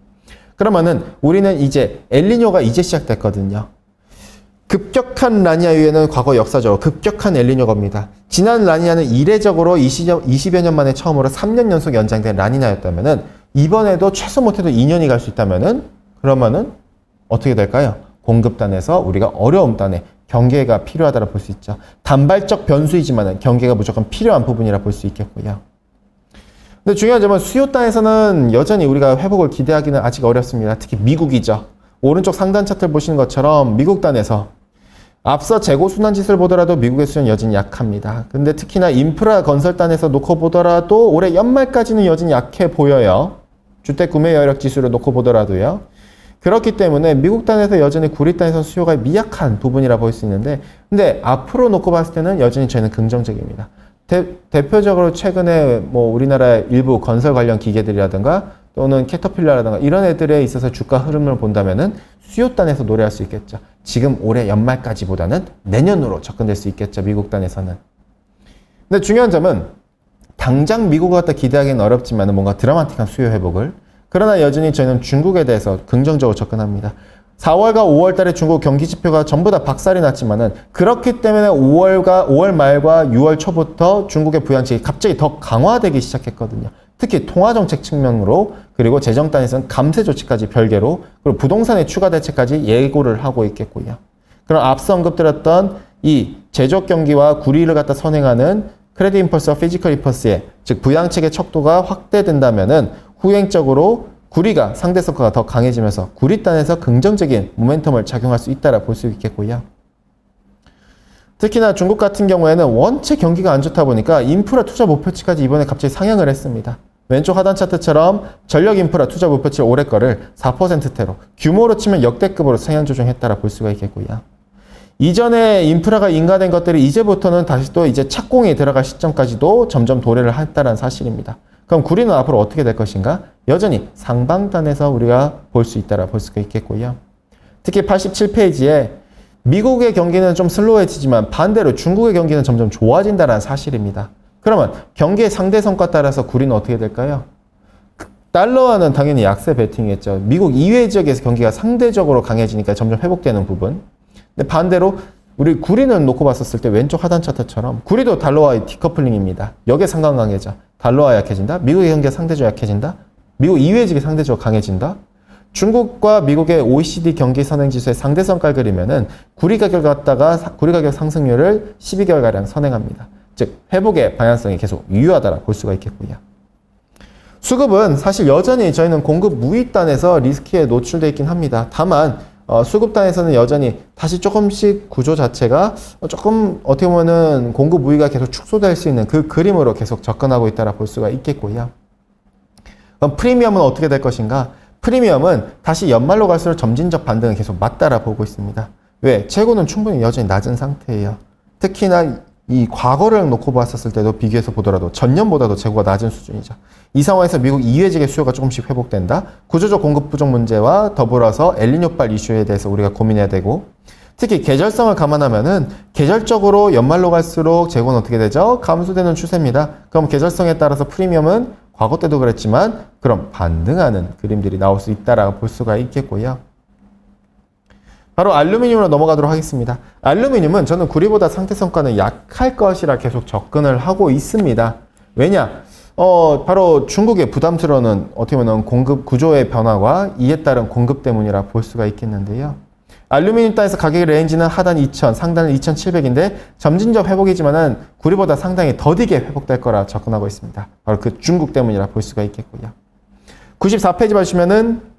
A: 그러면은 우리는 이제 엘니뇨가 이제 시작됐거든요. 급격한 라니아 이후에는 과거 역사적으로 급격한 엘니뇨가 옵니다. 지난 라니아는 이례적으로 20여 년 만에 처음으로 3년 연속 연장된 라니나였다면은 이번에도 최소 못해도 2년이 갈 수 있다면은 그러면은 어떻게 될까요? 공급단에서 우리가 어려움 단에 경계가 필요하다고 볼 수 있죠. 단발적 변수이지만은 경계가 무조건 필요한 부분이라 볼 수 있겠고요. 근데 중요한 점은 수요 단에서는 여전히 우리가 회복을 기대하기는 아직 어렵습니다. 특히 미국이죠. 오른쪽 상단 차트를 보시는 것처럼 미국 단에서 앞서 재고 순환 지수를 보더라도 미국의 수요는 여전히 약합니다. 근데 특히나 인프라 건설 단에서 놓고 보더라도 올해 연말까지는 여전히 약해 보여요. 주택 구매 여력 지수를 놓고 보더라도요. 그렇기 때문에 미국 단에서 여전히 구리 단에서 수요가 미약한 부분이라 볼 수 있는데, 근데 앞으로 놓고 봤을 때는 여전히 저희는 긍정적입니다. 대표적으로 최근에 뭐 우리나라 일부 건설 관련 기계들이라든가 또는 캐터필러라든가 이런 애들에 있어서 주가 흐름을 본다면은 수요 단에서 노래할 수 있겠죠. 지금 올해 연말까지보다는 내년으로 접근될 수 있겠죠. 미국 단에서는. 근데 중요한 점은 당장 미국을 갖다 기대하기는 어렵지만 뭔가 드라마틱한 수요 회복을, 그러나 여전히 저희는 중국에 대해서 긍정적으로 접근합니다. 4월과 5월 달에 중국 경기 지표가 전부 다 박살이 났지만은 그렇기 때문에 5월 말과 6월 초부터 중국의 부양책이 갑자기 더 강화되기 시작했거든요. 특히 통화정책 측면으로, 그리고 재정단에서는 감세 조치까지 별개로, 그리고 부동산의 추가 대책까지 예고를 하고 있겠고요. 그럼 앞서 언급드렸던 이 제조업 경기와 구리를 갖다 선행하는 크레딧 임펄스와 피지컬 임펄스의, 즉 부양책의 척도가 확대된다면은 후행적으로 구리가 상대 성과가 더 강해지면서 구리단에서 긍정적인 모멘텀을 작용할 수 있다라 볼 수 있겠고요. 특히나 중국 같은 경우에는 원체 경기가 안 좋다 보니까 인프라 투자 목표치까지 이번에 갑자기 상향을 했습니다. 왼쪽 하단 차트처럼 전력 인프라 투자 목표치 올해 거를 4%대로 규모로 치면 역대급으로 상향 조정했다라 볼 수가 있겠고요. 이전에 인프라가 인가된 것들이 이제부터는 다시 또 이제 착공이 들어갈 시점까지도 점점 도래를 했다는 사실입니다. 그럼 구리는 앞으로 어떻게 될 것인가? 여전히 상방단에서 우리가 볼 수 있다라 볼 수가 있겠고요. 특히 87페이지에 미국의 경기는 좀 슬로우해지지만 반대로 중국의 경기는 점점 좋아진다는 사실입니다. 그러면 경기의 상대 성과 따라서 구리는 어떻게 될까요? 달러와는 당연히 약세 베팅이겠죠. 미국 이외 지역에서 경기가 상대적으로 강해지니까 점점 회복되는 부분. 근데 반대로 우리 구리는 놓고 봤었을 때 왼쪽 하단 차트처럼 구리도 달러와의 디커플링입니다. 역의 상관관계죠. 달러와 약해진다. 미국의 경기가 상대적으로 약해진다. 미국 이외 지역이 상대적으로 강해진다. 중국과 미국의 OECD 경기 선행지수의 상대성깔 그리면은 구리 가격 상승률을 12개월가량 선행합니다. 즉 회복의 방향성이 계속 유효하다라 볼 수가 있겠고요. 수급은 사실 여전히 저희는 공급 무익단에서 리스크에 노출되어 있긴 합니다. 다만 수급단에서는 여전히 다시 조금씩 구조 자체가 조금 어떻게 보면은 공급 무의가 계속 축소될 수 있는 그 그림으로 계속 접근하고 있다라 볼 수가 있겠고요. 그럼 프리미엄은 어떻게 될 것인가? 프리미엄은 다시 연말로 갈수록 점진적 반등은 계속 맞다라 보고 있습니다. 왜? 재고는 충분히 여전히 낮은 상태예요. 특히나 이 과거를 놓고 봤었을 때도 비교해서 보더라도 전년보다도 재고가 낮은 수준이죠. 이 상황에서 미국 이외지역의 수요가 조금씩 회복된다. 구조적 공급 부족 문제와 더불어서 엘니뇨발 이슈에 대해서 우리가 고민해야 되고, 특히 계절성을 감안하면은 계절적으로 연말로 갈수록 재고는 어떻게 되죠? 감소되는 추세입니다. 그럼 계절성에 따라서 프리미엄은 과거 때도 그랬지만 그럼 반등하는 그림들이 나올 수 있다라고 볼 수가 있겠고요. 바로 알루미늄으로 넘어가도록 하겠습니다. 알루미늄은 저는 구리보다 상태 성과는 약할 것이라 계속 접근을 하고 있습니다. 왜냐? 바로 중국의 부담스러운 어떻게 보면 공급 구조의 변화와 이에 따른 공급 때문이라 볼 수가 있겠는데요. 알루미늄 단에서 가격의 레인지는 하단 2000, 상단은 2700인데 점진적 회복이지만은 구리보다 상당히 더디게 회복될 거라 접근하고 있습니다. 바로 그 중국 때문이라 볼 수가 있겠고요. 94페이지 보시면은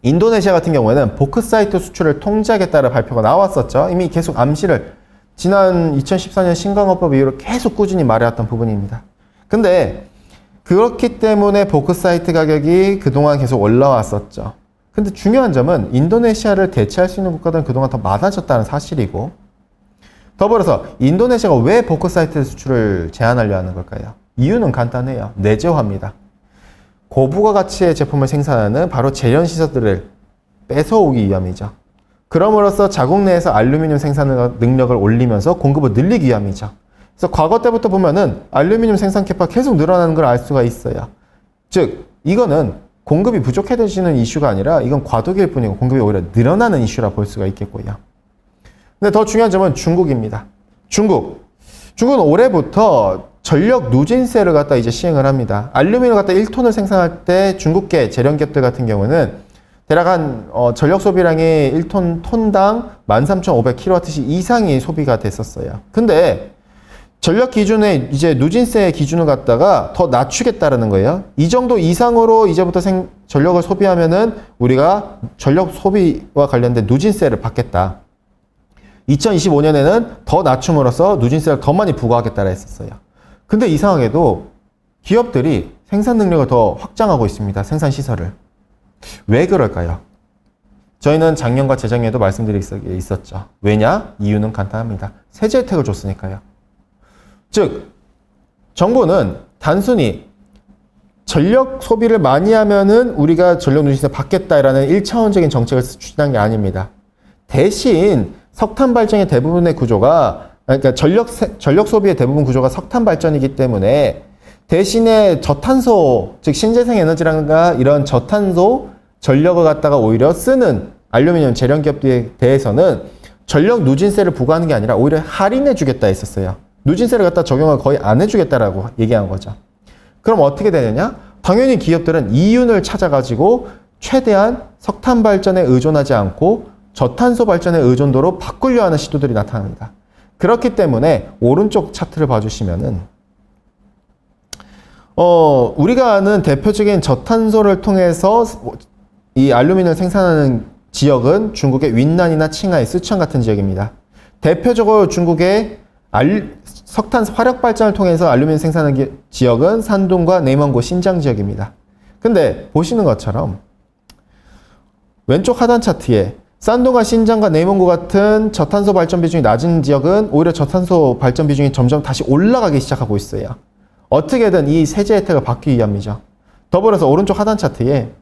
A: 인도네시아 같은 경우에는 보크사이트 수출을 통제하겠다는 발표가 나왔었죠. 이미 계속 암시를 지난 2014년 신강업법 이후로 계속 꾸준히 말해왔던 부분입니다. 근데 그렇기 때문에 보크사이트 가격이 그동안 계속 올라왔었죠. 근데 중요한 점은 인도네시아를 대체할 수 있는 국가들은 그동안 더 많아졌다는 사실이고, 더불어서 인도네시아가 왜 보크사이트 수출을 제한하려 하는 걸까요? 이유는 간단해요. 내재화입니다. 고부가 가치의 제품을 생산하는 바로 재련시설들을 뺏어오기 위함이죠. 그럼으로써 자국 내에서 알루미늄 생산 능력을 올리면서 공급을 늘리기 위함이죠. 그래서 과거 때부터 보면은 알루미늄 생산 캐파가 계속 늘어나는 걸 알 수가 있어요. 즉, 이거는 공급이 부족해지는 이슈가 아니라 이건 과도기일 뿐이고 공급이 오히려 늘어나는 이슈라 볼 수가 있겠고요. 근데 더 중요한 점은 중국입니다. 중국은 올해부터 전력 누진세를 갖다 이제 시행을 합니다. 알루미늄을 갖다 1톤을 생산할 때 중국계 제련기업들 같은 경우는 대략 한 전력 소비량이 1톤 톤당 13,500kWh 이상이 소비가 됐었어요. 근데 전력 기준에 이제 누진세 기준을 갖다가 더 낮추겠다라는 거예요. 이 정도 이상으로 이제부터 전력을 소비하면은 우리가 전력 소비와 관련된 누진세를 받겠다. 2025년에는 더 낮춤으로써 누진세를 더 많이 부과하겠다라 했었어요. 근데 이상하게도 기업들이 생산 능력을 더 확장하고 있습니다. 생산 시설을. 왜 그럴까요? 저희는 작년과 재작년에도 말씀드린 게 있었죠. 왜냐? 이유는 간단합니다. 세제 혜택을 줬으니까요. 즉, 정부는 단순히 전력 소비를 많이 하면은 우리가 전력 누진세 받겠다라는 1차원적인 정책을 추진한 게 아닙니다. 대신 석탄 발전의 대부분의 구조가, 그러니까 전력 소비의 대부분 구조가 석탄 발전이기 때문에 대신에 저탄소, 즉 신재생 에너지라든가 이런 저탄소 전력을 갖다가 오히려 쓰는 알루미늄 제련 기업들에 대해서는 전력 누진세를 부과하는 게 아니라 오히려 할인해 주겠다 했었어요. 누진세를 갖다 적용을 거의 안 해주겠다라고 얘기한 거죠. 그럼 어떻게 되느냐? 당연히 기업들은 이윤을 찾아가지고 최대한 석탄 발전에 의존하지 않고 저탄소 발전의 의존도로 바꾸려 하는 시도들이 나타납니다. 그렇기 때문에 오른쪽 차트를 봐주시면은 우리가 아는 대표적인 저탄소를 통해서 이 알루미늄을 생산하는 지역은 중국의 윈난이나 칭하이, 쓰촨 같은 지역입니다. 대표적으로 중국의 석탄 화력 발전을 통해서 알루미늄 생산하는 지역은 산둥과 내먼고, 신장 지역입니다. 근데 보시는 것처럼 왼쪽 하단 차트에 산둥과 신장과 내먼고 같은 저탄소 발전 비중이 낮은 지역은 오히려 저탄소 발전 비중이 점점 다시 올라가기 시작하고 있어요. 어떻게든 이 세제 혜택을 받기 위함이죠. 더불어서 오른쪽 하단 차트에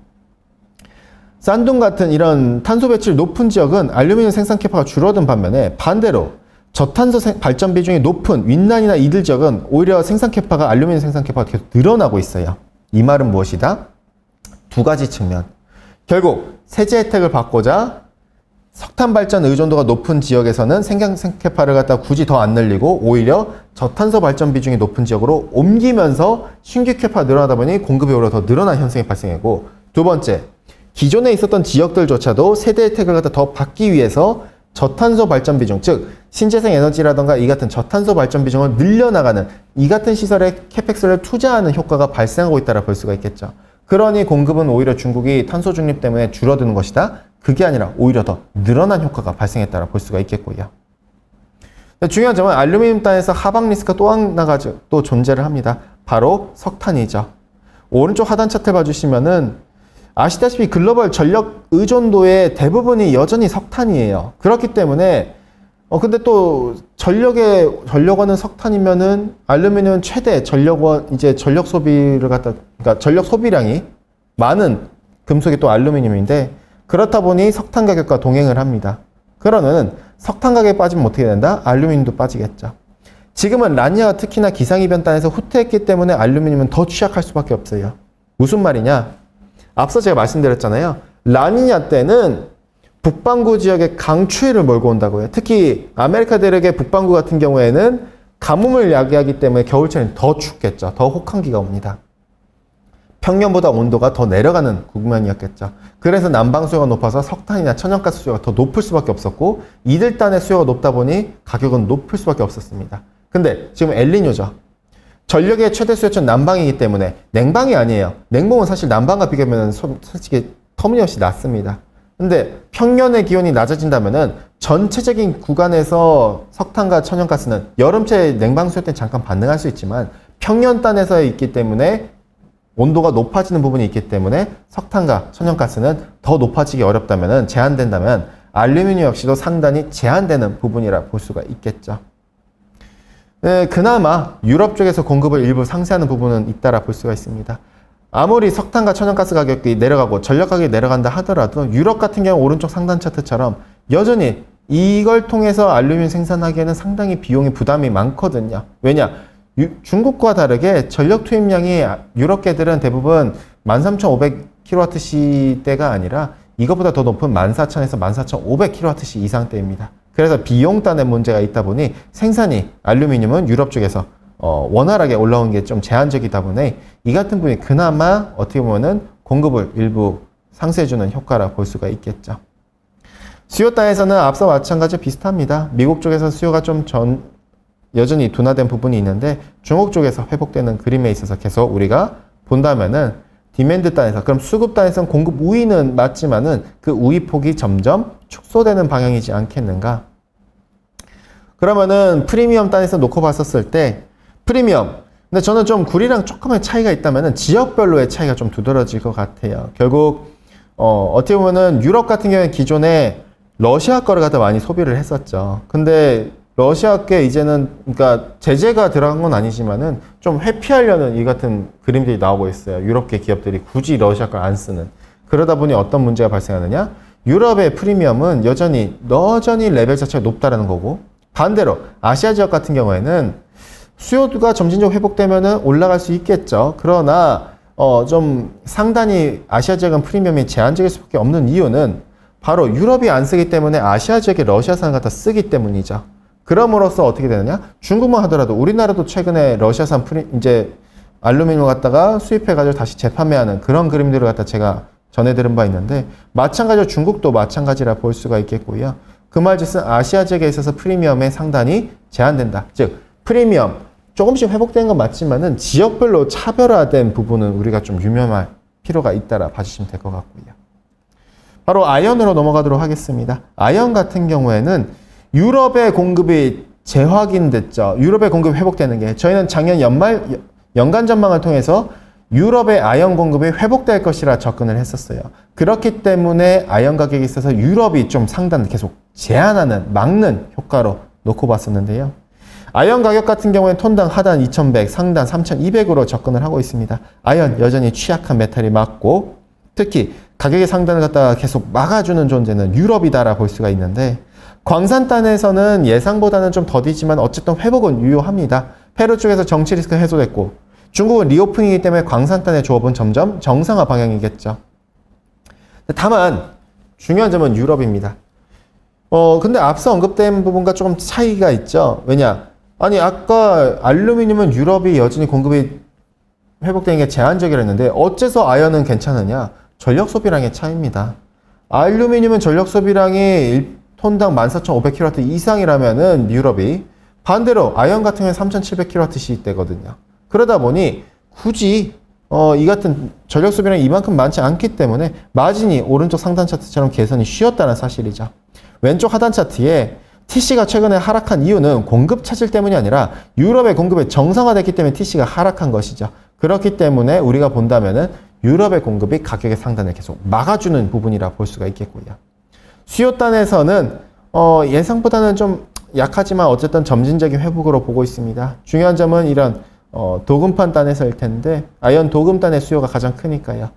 A: 산둥 같은 이런 탄소 배출이 높은 지역은 알루미늄 생산 캐파가 줄어든 반면에 반대로 저탄소 발전 비중이 높은 윈난이나 이들 지역은 오히려 생산 캐파가 알루미늄 생산 캐파가 계속 늘어나고 있어요. 이 말은 무엇이다? 두 가지 측면. 결국 세제 혜택을 받고자 석탄 발전 의존도가 높은 지역에서는 생산 캐파를 갖다 굳이 더 안 늘리고 오히려 저탄소 발전 비중이 높은 지역으로 옮기면서 신규 캐파가 늘어나다 보니 공급이 오히려 더 늘어난 현상이 발생하고, 두 번째, 기존에 있었던 지역들조차도 세대 혜택을 갖다 더 받기 위해서 저탄소 발전 비중, 즉 신재생 에너지라던가 이 같은 저탄소 발전 비중을 늘려나가는 이 같은 시설에 캐펙스를 투자하는 효과가 발생하고 있다라 볼 수가 있겠죠. 그러니 공급은 오히려 중국이 탄소 중립 때문에 줄어드는 것이다. 그게 아니라 오히려 더 늘어난 효과가 발생했다라 볼 수가 있겠고요. 중요한 점은 알루미늄 단에서 하방 리스크가 또 하나가 또 존재를 합니다. 바로 석탄이죠. 오른쪽 하단 차트를 봐주시면은 아시다시피 글로벌 전력 의존도의 대부분이 여전히 석탄이에요. 그렇기 때문에 근데 또 전력원은 석탄이면은 알루미늄은 최대 전력 소비를 그러니까 전력 소비량이 많은 금속이 또 알루미늄인데, 그렇다 보니 석탄 가격과 동행을 합니다. 그러면 석탄 가격이 빠지면 어떻게 된다? 알루미늄도 빠지겠죠. 지금은 라니아가 특히나 기상이변단에서 후퇴했기 때문에 알루미늄은 더 취약할 수밖에 없어요. 무슨 말이냐? 앞서 제가 말씀드렸잖아요. 라니냐 때는 북반구 지역에 강추위를 몰고 온다고요. 특히 아메리카 대륙의 북반구 같은 경우에는 가뭄을 야기하기 때문에 겨울철엔 더 춥겠죠. 더 혹한기가 옵니다. 평년보다 온도가 더 내려가는 국면이었겠죠. 그래서 난방 수요가 높아서 석탄이나 천연가스 수요가 더 높을 수밖에 없었고, 이들단의 수요가 높다 보니 가격은 높을 수밖에 없었습니다. 근데 지금 엘니뇨죠. 전력의 최대 수요처는 난방이기 때문에 냉방이 아니에요. 냉방은 사실 난방과 비교하면 솔직히 터무니없이 낮습니다. 근데 평년의 기온이 낮아진다면은 전체적인 구간에서 석탄과 천연가스는 여름철 냉방 수요 때는 잠깐 반응할 수 있지만 평년단에서 있기 때문에 온도가 높아지는 부분이 있기 때문에 석탄과 천연가스는 더 높아지기 어렵다면은, 제한된다면 알루미늄 역시도 상당히 제한되는 부분이라 볼 수가 있겠죠. 그나마 유럽 쪽에서 공급을 일부 상쇄하는 부분은 있다라 볼 수가 있습니다. 아무리 석탄과 천연가스 가격이 내려가고 전력 가격이 내려간다 하더라도 유럽 같은 경우 오른쪽 상단 차트처럼 여전히 이걸 통해서 알루미늄 생산하기에는 상당히 비용이 부담이 많거든요. 왜냐? 중국과 다르게 전력 투입량이 유럽계들은 대부분 13,500kWh대가 아니라 이것보다 더 높은 14,000에서 14,500kWh 이상대입니다. 그래서 비용단의 문제가 있다 보니 생산이 알루미늄은 유럽 쪽에서 원활하게 올라온 게 좀 제한적이다 보니 이 같은 부분이 그나마 어떻게 보면은 공급을 일부 상쇄해주는 효과라 볼 수가 있겠죠. 수요 단에서는 앞서 마찬가지 비슷합니다. 미국 쪽에서 수요가 좀 여전히 둔화된 부분이 있는데 중국 쪽에서 회복되는 그림에 있어서 계속 우리가 본다면은 디맨드 단에서, 그럼 수급 단에서는 공급 우위는 맞지만은 그 우위 폭이 점점 축소되는 방향이지 않겠는가? 그러면은 프리미엄 단에서 놓고 봤었을 때 프리미엄, 근데 저는 좀 구리랑 조금의 차이가 있다면은 지역별로의 차이가 좀 두드러질 것 같아요. 결국 어떻게 보면은 유럽 같은 경우에 기존에 러시아 거를 갖다 많이 소비를 했었죠. 근데 러시아께 이제는 그러니까 제재가 들어간 건 아니지만은 좀 회피하려는 이 같은 그림들이 나오고 있어요. 유럽계 기업들이 굳이 러시아 걸 안 쓰는. 그러다 보니 어떤 문제가 발생하느냐? 유럽의 프리미엄은 여전히 레벨 자체가 높다라는 거고, 반대로 아시아 지역 같은 경우에는 수요가 점진적으로 회복되면은 올라갈 수 있겠죠. 그러나 좀 상당히 아시아 지역은 프리미엄이 제한적일 수밖에 없는 이유는 바로 유럽이 안 쓰기 때문에 아시아 지역의 러시아산을 갖다 쓰기 때문이죠. 그럼으로써 어떻게 되느냐? 중국만 하더라도 우리나라도 최근에 러시아산 이제 알루미늄을 갖다가 수입해가지고 다시 재판매하는 그런 그림들을 갖다 제가 전해드린 바 있는데, 마찬가지로 중국도 마찬가지라 볼 수가 있겠고요. 그 말즉슨 아시아 지역에 있어서 프리미엄에 상당히 제한된다. 즉 프리미엄 조금씩 회복되는 건 맞지만은 지역별로 차별화된 부분은 우리가 좀 유념할 필요가 있다라 봐주시면 될 것 같고요. 바로 아연으로 넘어가도록 하겠습니다. 아연 같은 경우에는 유럽의 공급이 재확인됐죠. 유럽의 공급이 회복되는 게, 저희는 작년 연간 전망을 통해서 유럽의 아연 공급이 회복될 것이라 접근을 했었어요. 그렇기 때문에 아연 가격에 있어서 유럽이 좀 상단 계속 제한하는, 막는 효과로 놓고 봤었는데요. 아연 가격 같은 경우에는 톤당 하단 2100, 상단 3200으로 접근을 하고 있습니다. 아연 여전히 취약한 메탈이 맞고, 특히 가격의 상단을 갖다가 계속 막아주는 존재는 유럽이다라 볼 수가 있는데, 광산단에서는 예상보다는 좀 더디지만 어쨌든 회복은 유효합니다. 페루 쪽에서 정치 리스크 해소됐고, 중국은 리오프닝이기 때문에 광산단의 조업은 점점 정상화 방향이겠죠. 다만 중요한 점은 유럽입니다. 근데 앞서 언급된 부분과 조금 차이가 있죠. 왜냐? 아니 아까 알루미늄은 유럽이 여전히 공급이 회복되는 게 제한적이라 했는데 어째서 아연은 괜찮으냐? 전력 소비량의 차이입니다. 알루미늄은 전력 소비량이 1톤당 14,500kW 이상이라면은 유럽이, 반대로 아연 같은 경우는 3,700kW대거든요. 그러다 보니 굳이 이 같은 전력 소비량이 이만큼 많지 않기 때문에 마진이 오른쪽 상단 차트처럼 개선이 쉬웠다는 사실이죠. 왼쪽 하단 차트에 TC가 최근에 하락한 이유는 공급 차질 때문이 아니라 유럽의 공급이 정상화됐기 때문에 TC가 하락한 것이죠. 그렇기 때문에 우리가 본다면은 유럽의 공급이 가격의 상단을 계속 막아주는 부분이라 볼 수가 있겠고요. 수요단에서는 예상보다는 좀 약하지만 어쨌든 점진적인 회복으로 보고 있습니다. 중요한 점은 이런 도금판 단에서일 텐데, 아연 도금단의 수요가 가장 크니까요.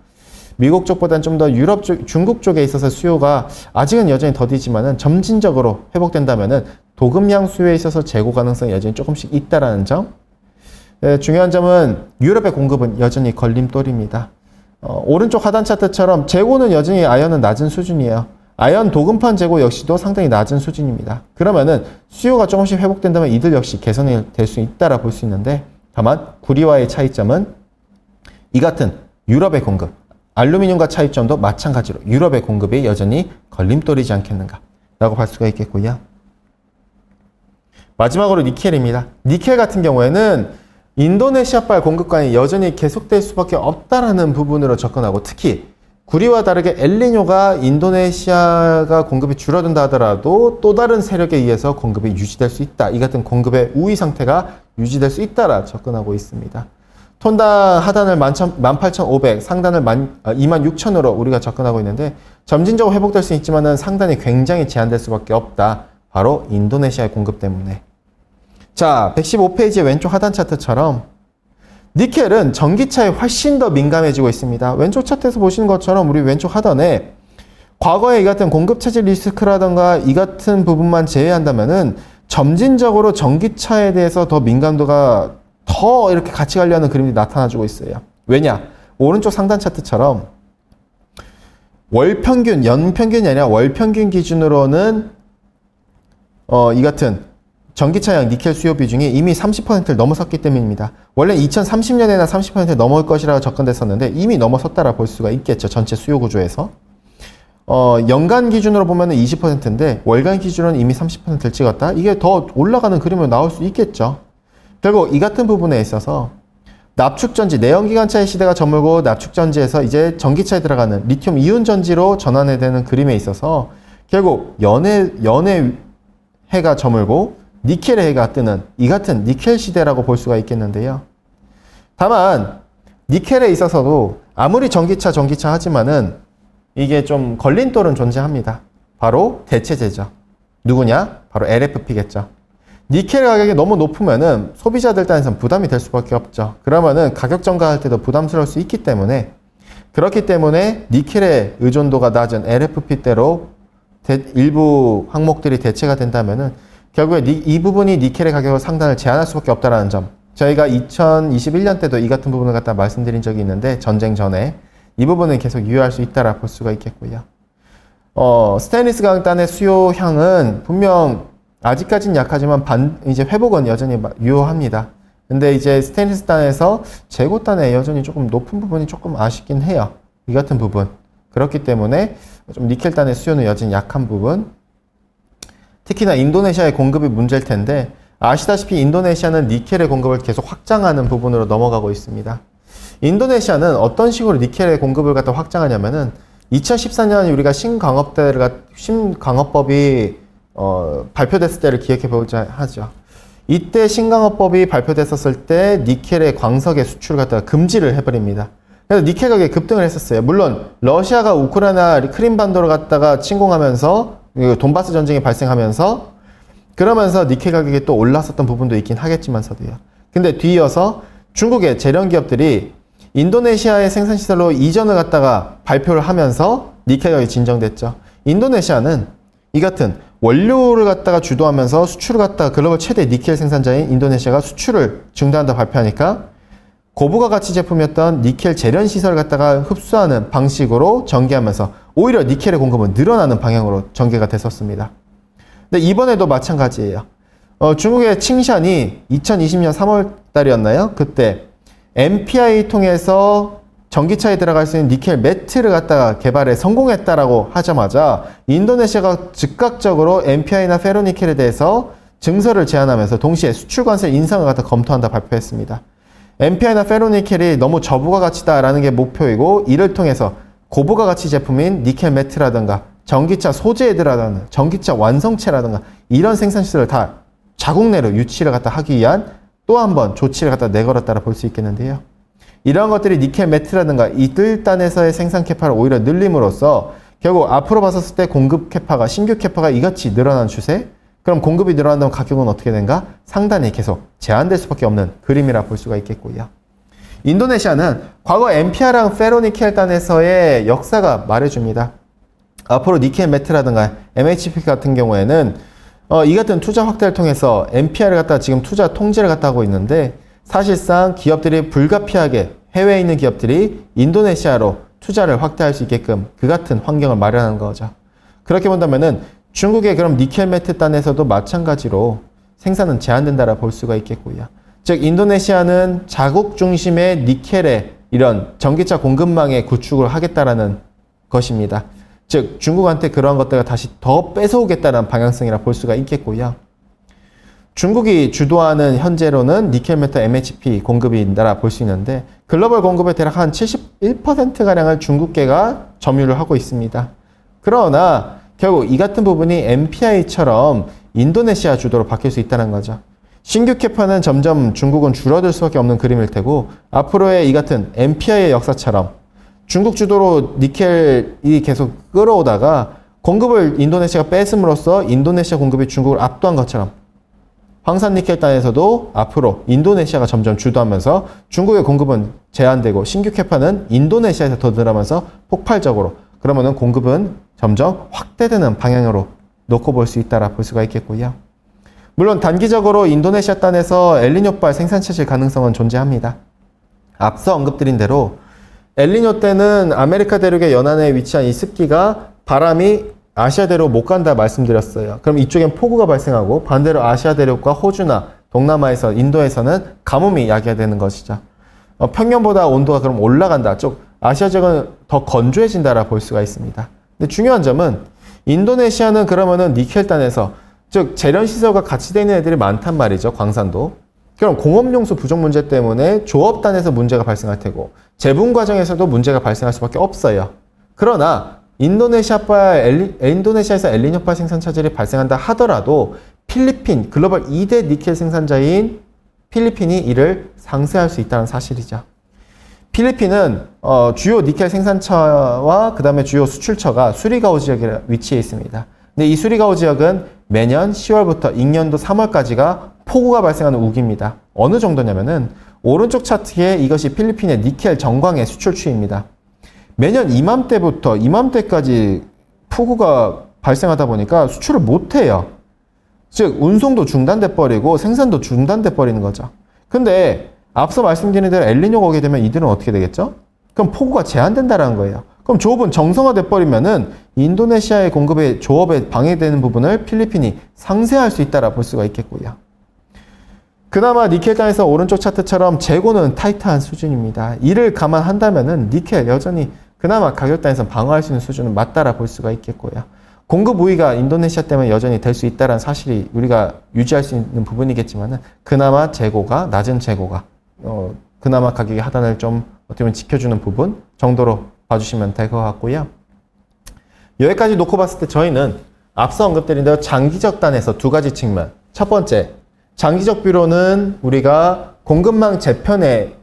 A: 미국 쪽보다는 좀 더 유럽 쪽, 중국 쪽에 있어서 수요가 아직은 여전히 더디지만은 점진적으로 회복된다면은 도금량 수요에 있어서 재고 가능성이 여전히 조금씩 있다라는 점. 중요한 점은 유럽의 공급은 여전히 걸림돌입니다. 오른쪽 하단 차트처럼 재고는 여전히 아연은 낮은 수준이에요. 아연 도금판 재고 역시도 상당히 낮은 수준입니다. 그러면은 수요가 조금씩 회복된다면 이들 역시 개선이 될 수 있다라 볼 수 있는데, 다만 구리와의 차이점은 이 같은 유럽의 공급, 알루미늄과 차이점도 마찬가지로 유럽의 공급이 여전히 걸림돌이지 않겠는가 라고 볼 수가 있겠고요. 마지막으로 니켈입니다. 니켈 같은 경우에는 인도네시아발 공급관이 여전히 계속될 수밖에 없다라는 부분으로 접근하고, 특히 구리와 다르게 엘니뇨가 인도네시아가 공급이 줄어든다 하더라도 또 다른 세력에 의해서 공급이 유지될 수 있다. 이 같은 공급의 우위 상태가 유지될 수 있다라 접근하고 있습니다. 톤당 하단을 18,500, 상단을 26,000으로 우리가 접근하고 있는데, 점진적으로 회복될 수 있지만은 상단이 굉장히 제한될 수밖에 없다. 바로 인도네시아의 공급 때문에. 자, 115페이지의 왼쪽 하단 차트처럼 니켈은 전기차에 훨씬 더 민감해지고 있습니다. 왼쪽 차트에서 보시는 것처럼 우리 왼쪽 하단에 과거에 이 같은 공급 차질 리스크라던가 이 같은 부분만 제외한다면은 점진적으로 전기차에 대해서 더 민감도가 더 이렇게 같이 가려는 그림이 나타나주고 있어요. 왜냐? 오른쪽 상단 차트처럼 월 평균, 연 평균이 아니라 월 평균 기준으로는 이 같은 전기차용 니켈 수요 비중이 이미 30%를 넘어섰기 때문입니다. 원래 2030년에나 30%를 넘을 것이라고 접근됐었는데 이미 넘어섰다라 볼 수가 있겠죠. 전체 수요 구조에서. 연간 기준으로 보면은 20%인데 월간 기준으로는 이미 30%를 찍었다. 이게 더 올라가는 그림으로 나올 수 있겠죠. 결국 이 같은 부분에 있어서 납축전지, 내연기관차의 시대가 저물고 납축전지에서 이제 전기차에 들어가는 리튬 이온 전지로 전환해야 되는 그림에 있어서 결국 연의 해가 저물고 니켈의 해가 뜨는 이 같은 니켈 시대라고 볼 수가 있겠는데요. 다만 니켈에 있어서도 아무리 전기차 하지만은 이게 좀 걸림돌은 존재합니다. 바로 대체제죠. 누구냐? 바로 LFP겠죠. 니켈 가격이 너무 높으면은 소비자들 단에서는 부담이 될 수밖에 없죠. 그러면은 가격 전가할 때도 부담스러울 수 있기 때문에 그렇기 때문에 니켈의 의존도가 낮은 LFP대로 일부 항목들이 대체가 된다면은 결국에 이 부분이 니켈의 가격을 상단을 제한할 수밖에 없다는 점. 저희가 2021년 때도 이 같은 부분을 갖다 말씀드린 적이 있는데 전쟁 전에 이 부분은 계속 유효할 수 있다라 볼 수가 있겠고요. 스테인리스 강단의 수요향은 분명 아직까지는 약하지만 이제 회복은 여전히 유효합니다. 근데 이제 스테인리스 단에서 재고 단에 여전히 조금 높은 부분이 조금 아쉽긴 해요. 이 같은 부분. 그렇기 때문에 좀 니켈 단의 수요는 여전히 약한 부분. 특히나 인도네시아의 공급이 문제일 텐데 아시다시피 인도네시아는 니켈의 공급을 계속 확장하는 부분으로 넘어가고 있습니다. 인도네시아는 어떤 식으로 니켈의 공급을 갖다 확장하냐면은 2014년 우리가 신강업법이 발표됐을 때를 기억해 보자 하죠. 이때 신강업법이 발표됐었을 때 니켈의 광석의 수출을 갖다가 금지를 해버립니다. 그래서 니켈 가격이 급등을 했었어요. 물론 러시아가 우크라이나 크림반도를 갖다가 침공하면서 돈바스 전쟁이 발생하면서 그러면서 니켈 가격이 또 올랐었던 부분도 있긴 하겠지만서도요. 근데 뒤이어서 중국의 재련 기업들이 인도네시아의 생산시설로 이전을 갖다가 발표를 하면서 니켈 가격이 진정됐죠. 인도네시아는 이 같은 원료를 갖다가 주도하면서 수출을 갖다가 글로벌 최대 니켈 생산자인 인도네시아가 수출을 중단한다 발표하니까 고부가 가치 제품이었던 니켈 재련 시설을 갖다가 흡수하는 방식으로 전개하면서 오히려 니켈의 공급은 늘어나는 방향으로 전개가 됐었습니다. 근데 이번에도 마찬가지예요. 중국의 칭샨이 2020년 3월 달이었나요? 그때 MPI 통해서 전기차에 들어갈 수 있는 니켈 매트를 갖다가 개발에 성공했다라고 하자마자 인도네시아가 즉각적으로 MPI나 페로니켈에 대해서 증설을 제한하면서 동시에 수출 관세 인상을 갖다 검토한다 발표했습니다. MPI나 페로니켈이 너무 저부가 가치다라는 게 목표이고 이를 통해서 고부가 가치 제품인 니켈 매트라든가 전기차 소재에 들어가는 전기차 완성체라든가 이런 생산시설을 다 자국 내로 유치를 갖다 하기 위한 또 한 번 조치를 갖다 내걸었다라 볼 수 있겠는데요. 이러한 것들이 니켈 매트라든가 이들 단에서의 생산 캐파를 오히려 늘림으로써 결국 앞으로 봤었을 때 공급 캐파가 신규 캐파가 이같이 늘어나는 추세. 그럼 공급이 늘어난다면 가격은 어떻게 된가? 상단이 계속 제한될 수밖에 없는 그림이라 볼 수가 있겠고요. 인도네시아는 과거 MPR랑 페로니켈 단에서의 역사가 말해줍니다. 앞으로 니켈 매트라든가 MHP 같은 경우에는 이 같은 투자 확대를 통해서 MPR을 갖다가 지금 투자 통제를 갖다 하고 있는데 사실상 기업들이 불가피하게 해외에 있는 기업들이 인도네시아로 투자를 확대할 수 있게끔 그 같은 환경을 마련하는 거죠. 그렇게 본다면은 중국의 그럼 니켈 매트 단에서도 마찬가지로 생산은 제한된다라 볼 수가 있겠고요. 즉 인도네시아는 자국 중심의 니켈의 이런 전기차 공급망의 구축을 하겠다라는 것입니다. 즉 중국한테 그러한 것들을 다시 더 뺏어오겠다는 방향성이라 볼 수가 있겠고요. 중국이 주도하는 현재로는 니켈 매트 MHP 공급이다라 볼 수 있는데 글로벌 공급의 대략 한 71%가량을 중국계가 점유를 하고 있습니다. 그러나 결국 이 같은 부분이 MPI처럼 인도네시아 주도로 바뀔 수 있다는 거죠. 신규 캐파는 점점 중국은 줄어들 수밖에 없는 그림일 테고 앞으로의 이 같은 MPI의 역사처럼 중국 주도로 니켈이 계속 끌어오다가 공급을 인도네시아가 뺏음으로써 인도네시아 공급이 중국을 압도한 것처럼 황산 니켈 단에서도 앞으로 인도네시아가 점점 주도하면서 중국의 공급은 제한되고 신규 캐파는 인도네시아에서 더 늘어나면서 폭발적으로 그러면은 공급은 점점 확대되는 방향으로 놓고 볼 수 있다라 볼 수가 있겠고요. 물론 단기적으로 인도네시아 단에서 엘니뇨발 생산 차질 가능성은 존재합니다. 앞서 언급드린 대로 엘니뇨 때는 아메리카 대륙의 연안에 위치한 이 습기가 바람이 아시아 대륙 못 간다 말씀드렸어요. 그럼 이쪽엔 폭우가 발생하고 반대로 아시아 대륙과 호주나 동남아에서 인도에서는 가뭄이 야기되는 것이죠. 평년보다 온도가 그럼 올라간다. 쪽 아시아 지역은 더 건조해진다라 볼 수가 있습니다. 근데 중요한 점은 인도네시아는 그러면은 니켈단에서 즉 재련 시설과 같이 되어 있는 애들이 많단 말이죠. 광산도. 그럼 공업용수 부족 문제 때문에 조업단에서 문제가 발생할 테고 재분 과정에서도 문제가 발생할 수밖에 없어요. 그러나 인도네시아에서 엘니뇨파 생산 차질이 발생한다 하더라도 필리핀 글로벌 2대 니켈 생산자인 필리핀이 이를 상쇄할 수 있다는 사실이죠. 필리핀은 주요 니켈 생산처와 그 다음에 주요 수출처가 수리가오 지역에 위치해 있습니다. 근데 이 수리가오 지역은 매년 10월부터 익년도 3월까지가 폭우가 발생하는 우기입니다. 어느 정도냐면은 오른쪽 차트에 이것이 필리핀의 니켈 정광의 수출추입니다. 매년 이맘때까지 폭우가 발생하다 보니까 수출을 못해요. 즉 운송도 중단돼 버리고 생산도 중단돼 버리는 거죠. 근데 앞서 말씀드린 대로 엘니뇨가 오게 되면 이들은 어떻게 되겠죠? 그럼 폭우가 제한된다라는 거예요. 그럼 조업은 정상화돼 버리면은 인도네시아의 공급에 조업에 방해되는 부분을 필리핀이 상쇄할 수 있다라 볼 수가 있겠고요. 그나마 니켈단에서 오른쪽 차트처럼 재고는 타이트한 수준입니다. 이를 감안한다면은 니켈 여전히 그나마 가격단에서 방어할 수 있는 수준은 맞다라 볼 수가 있겠고요. 공급 우위가 인도네시아 때문에 여전히 될 수 있다는 사실이 우리가 유지할 수 있는 부분이겠지만은 그나마 재고가 낮은 재고가 그나마 가격의 하단을 좀 어떻게 보면 지켜주는 부분 정도로 봐주시면 될 것 같고요. 여기까지 놓고 봤을 때 저희는 앞서 언급드린 대로 장기적 단에서 두 가지 측면. 첫 번째, 장기적 뷰로는 우리가 공급망 재편에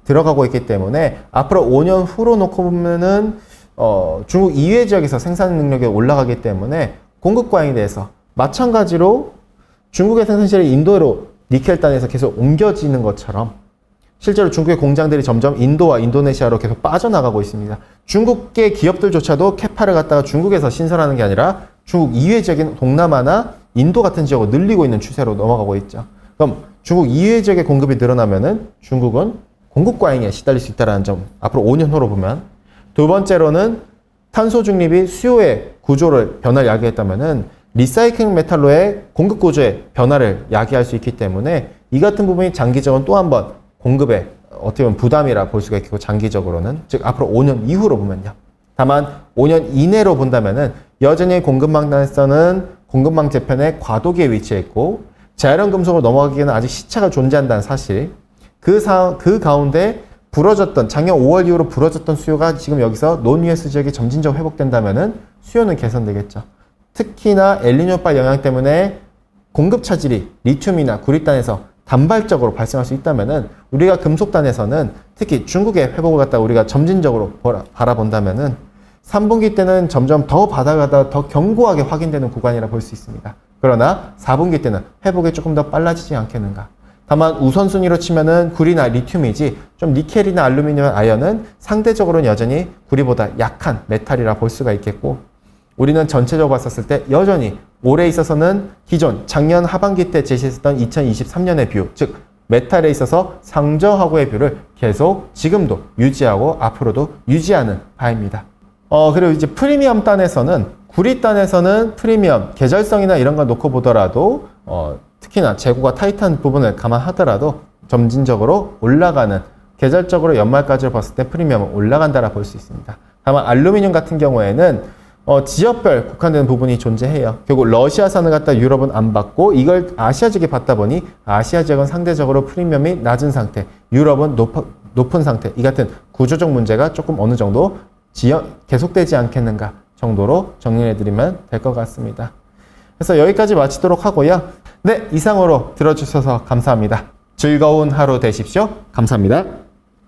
A: 들어가고 있기 때문에 앞으로 5년 후로 놓고 보면은 중국 이외 지역에서 생산 능력이 올라가기 때문에 공급 과잉에 대해서 마찬가지로 중국의 생산실이 인도로 니켈단에서 계속 옮겨지는 것처럼 실제로 중국의 공장들이 점점 인도와 인도네시아로 계속 빠져나가고 있습니다. 중국계 기업들조차도 캐파를 갖다가 중국에서 신설하는 게 아니라 중국 이외 지역인 동남아나 인도 같은 지역으로 늘리고 있는 추세로 넘어가고 있죠. 그럼 중국 이외 지역의 공급이 늘어나면은 중국은 공급 과잉에 시달릴 수 있다는 점 앞으로 5년 후로 보면 두 번째로는 탄소 중립이 수요의 구조를 변화를 야기했다면은 리사이클 메탈로의 공급 구조의 변화를 야기할 수 있기 때문에 이 같은 부분이 장기적으로 또 한 번 공급에 어떻게 보면 부담이라 볼 수가 있고 장기적으로는 즉 앞으로 5년 이후로 보면요. 다만 5년 이내로 본다면은 여전히 공급망단에서는 공급망 재편의 과도기에 위치해 있고 자연형 금속으로 넘어가기에는 아직 시차가 존재한다는 사실. 그 가운데 부러졌던 작년 5월 이후로 부러졌던 수요가 지금 여기서 논-US 지역이 점진적으로 회복된다면은 수요는 개선되겠죠. 특히나 엘니뇨파 영향 때문에 공급 차질이 리튬이나 구리단에서 단발적으로 발생할 수 있다면은 우리가 금속단에서는 특히 중국의 회복을 갖다 우리가 점진적으로 바라본다면은 3분기 때는 점점 더 바닥하다 더 견고하게 확인되는 구간이라 볼 수 있습니다. 그러나 4분기 때는 회복이 조금 더 빨라지지 않겠는가. 다만 우선순위로 치면은 구리나 리튬이지 좀 니켈이나 알루미늄 아연은 상대적으로는 여전히 구리보다 약한 메탈이라 볼 수가 있겠고 우리는 전체적으로 봤었을 때 여전히 올해에 있어서는 기존 작년 하반기 때 제시했던 2023년의 뷰, 즉 메탈에 있어서 상저하고의 뷰를 계속 지금도 유지하고 앞으로도 유지하는 바입니다. 그리고 이제 프리미엄 단에서는 구리 단에서는 프리미엄 계절성이나 이런 걸 놓고 보더라도 특히나 재고가 타이트한 부분을 감안하더라도 점진적으로 올라가는 계절적으로 연말까지로 봤을 때 프리미엄은 올라간다라 볼 수 있습니다. 다만 알루미늄 같은 경우에는 지역별 국한되는 부분이 존재해요. 결국 러시아산을 갖다 유럽은 안 받고 이걸 아시아 지역에 받다 보니 아시아 지역은 상대적으로 프리미엄이 낮은 상태, 유럽은 높은 상태. 이 같은 구조적 문제가 조금 어느 정도 계속되지 않겠는가 정도로 정리해드리면 될 것 같습니다. 그래서 여기까지 마치도록 하고요. 네, 이상으로 들어주셔서 감사합니다. 즐거운 하루 되십시오. 감사합니다.